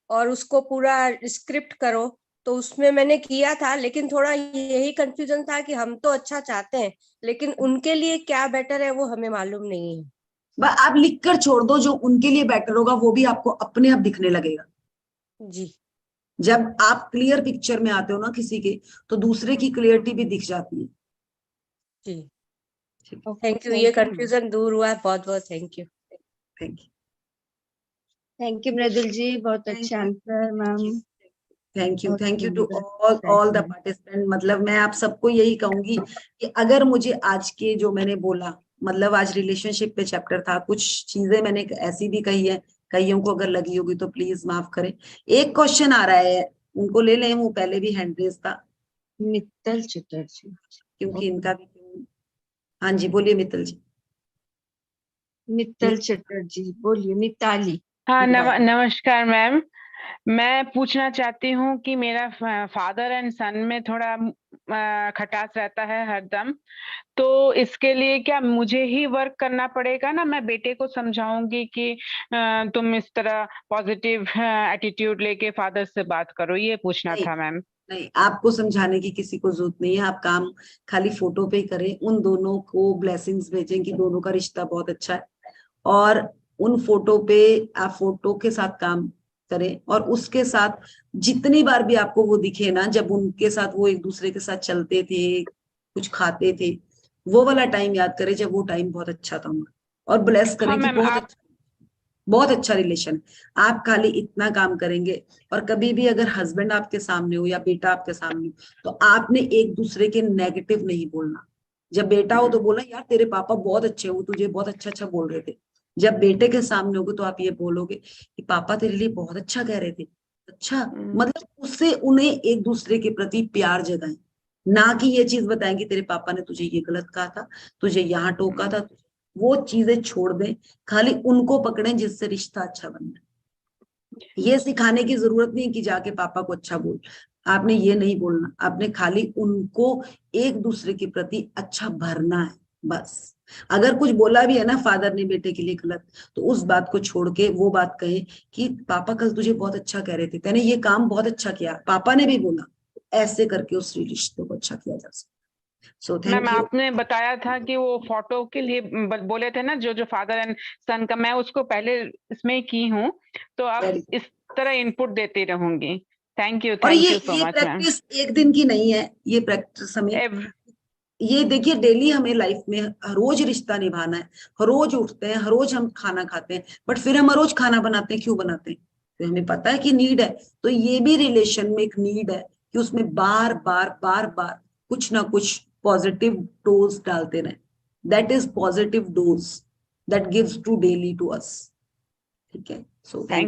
और उसको पूरा स्क्रिप्ट करो, तो उसमें मैंने किया था, लेकिन थोड़ा यही कंफ्यूजन था कि हम तो अच्छा चाहते हैं, लेकिन उनके लिए क्या बेटर है वो हमें मालूम नहीं है। आप लिख कर छोड़ दो, जो उनके लिए बेटर होगा वो भी आपको अपने आप दिखने लगेगा। जी। जब आप क्लियर पिक्चर में आते हो ना किसी के, तो दूसरे की क्लियरिटी भी दिख जाती है। जी, ठीक, थैंक यू, ये कंफ्यूजन दूर हुआ, बहुत बहुत thank you. Thank you. Thank you Mridul ji, बहुत अच्छा answer ma'am. Thank you to all the participant. मतलब मैं आप सबको यही कहूंगी कि अगर मुझे आज के जो मैंने बोला, मतलब आज रिलेशनशिप पे चैप्टर था, कुछ चीजें मैंने ऐसी भी कही है, कईयों को अगर लगी होगी तो प्लीज माफ करें। एक क्वेश्चन आ रहा है, उनको ले लें, वो पहले भी हैंड रेज था। मित्तल चटर्जी, क्योंकि इनका भी। हाँ जी बोलिए मित्तल जी। मित्तल चटर्जी बोलिए। मिताली। हाँ, नमस्कार मैम। मैं पूछना चाहती हूँ कि मेरा फादर एंड सन में थोड़ा खटास रहता है हरदम, तो इसके लिए क्या मुझे ही वर्क करना पड़ेगा ना? मैं बेटे को समझाऊंगी कि तुम इस तरह पॉजिटिव एटीट्यूड लेके फादर से बात करो, ये पूछना था मैम। नहीं, आपको समझाने की किसी को जरूरत नहीं है। आप काम खाली फोटो पे ही करें, उन दोनों को ब्लेसिंग्स भेजें कि दोनों का रिश्ता बहुत अच्छा है, और उन फोटो पे आप फोटो के साथ काम करें, और उसके साथ जितनी बार भी आपको वो दिखे ना, जब उनके साथ वो एक दूसरे के साथ चलते थे, कुछ खाते थे, वो वाला टाइम याद करें जब वो टाइम बहुत अच्छा था उनका, और ब्लेस करें हाँ कि मैम, बहुत अच्छा रिलेशन है। आप खाली इतना काम करेंगे, और कभी भी अगर हस्बैंड आपके सामने हो या बेटा आपके सामने हो, तो आपने एक दूसरे के नेगेटिव नहीं बोलना। जब बेटा हो तो बोला यार तेरे पापा बहुत अच्छे हो, तुझे बहुत अच्छा अच्छा बोल रहे थे। जब बेटे के सामने होगे तो आप ये बोलोगे कि पापा तेरे लिए बहुत अच्छा कह रहे थे। अच्छा, मतलब उससे उन्हें एक दूसरे के प्रति प्यार जगाएं, ना कि ये चीज बताएं कि तेरे पापा ने तुझे ये गलत कहा था, तुझे यहाँ टोका था। वो चीजें छोड़ दें, खाली उनको पकड़ें जिससे रिश्ता अच्छा बन जाए। ये सिखाने की जरूरत नहीं कि जाके पापा को अच्छा बोल, आपने ये नहीं बोलना, आपने खाली उनको एक दूसरे के प्रति अच्छा भरना है बस। अगर कुछ बोला भी है ना फादर ने बेटे के लिए गलत, तो उस बात को छोड़ के वो बात कहे कि पापा कल तुझे बहुत अच्छा कह रहे थे, तूने ये काम बहुत अच्छा किया, पापा ने भी बोला। ऐसे करके उस रिश्ते को अच्छा किया जा सकता। मैम आपने बताया था कि वो फोटो के लिए बोले थे ना, जो फादर एंड सन का, मैं उसको पहले इसमें की हूँ, तो अब इस तरह इनपुट देती रहूंगी। Thank you so much ma'am. Practice एक दिन की नहीं है, ये प्रैक्टिस हमें ये देखिए डेली हमें लाइफ में हर रोज रिश्ता निभाना है। हर रोज उठते हैं, हर रोज हम खाना खाते हैं, बट फिर हम हर रोज खाना बनाते हैं, क्यों बनाते हैं? तो हमें पता है कि नीड है। तो ये भी रिलेशन में एक नीड है कि उसमें बार बार बार बार कुछ ना कुछ पॉजिटिव डोज डालते रहे। That is positive dose that gives to daily to us. ठीक है, सो थैंक यू।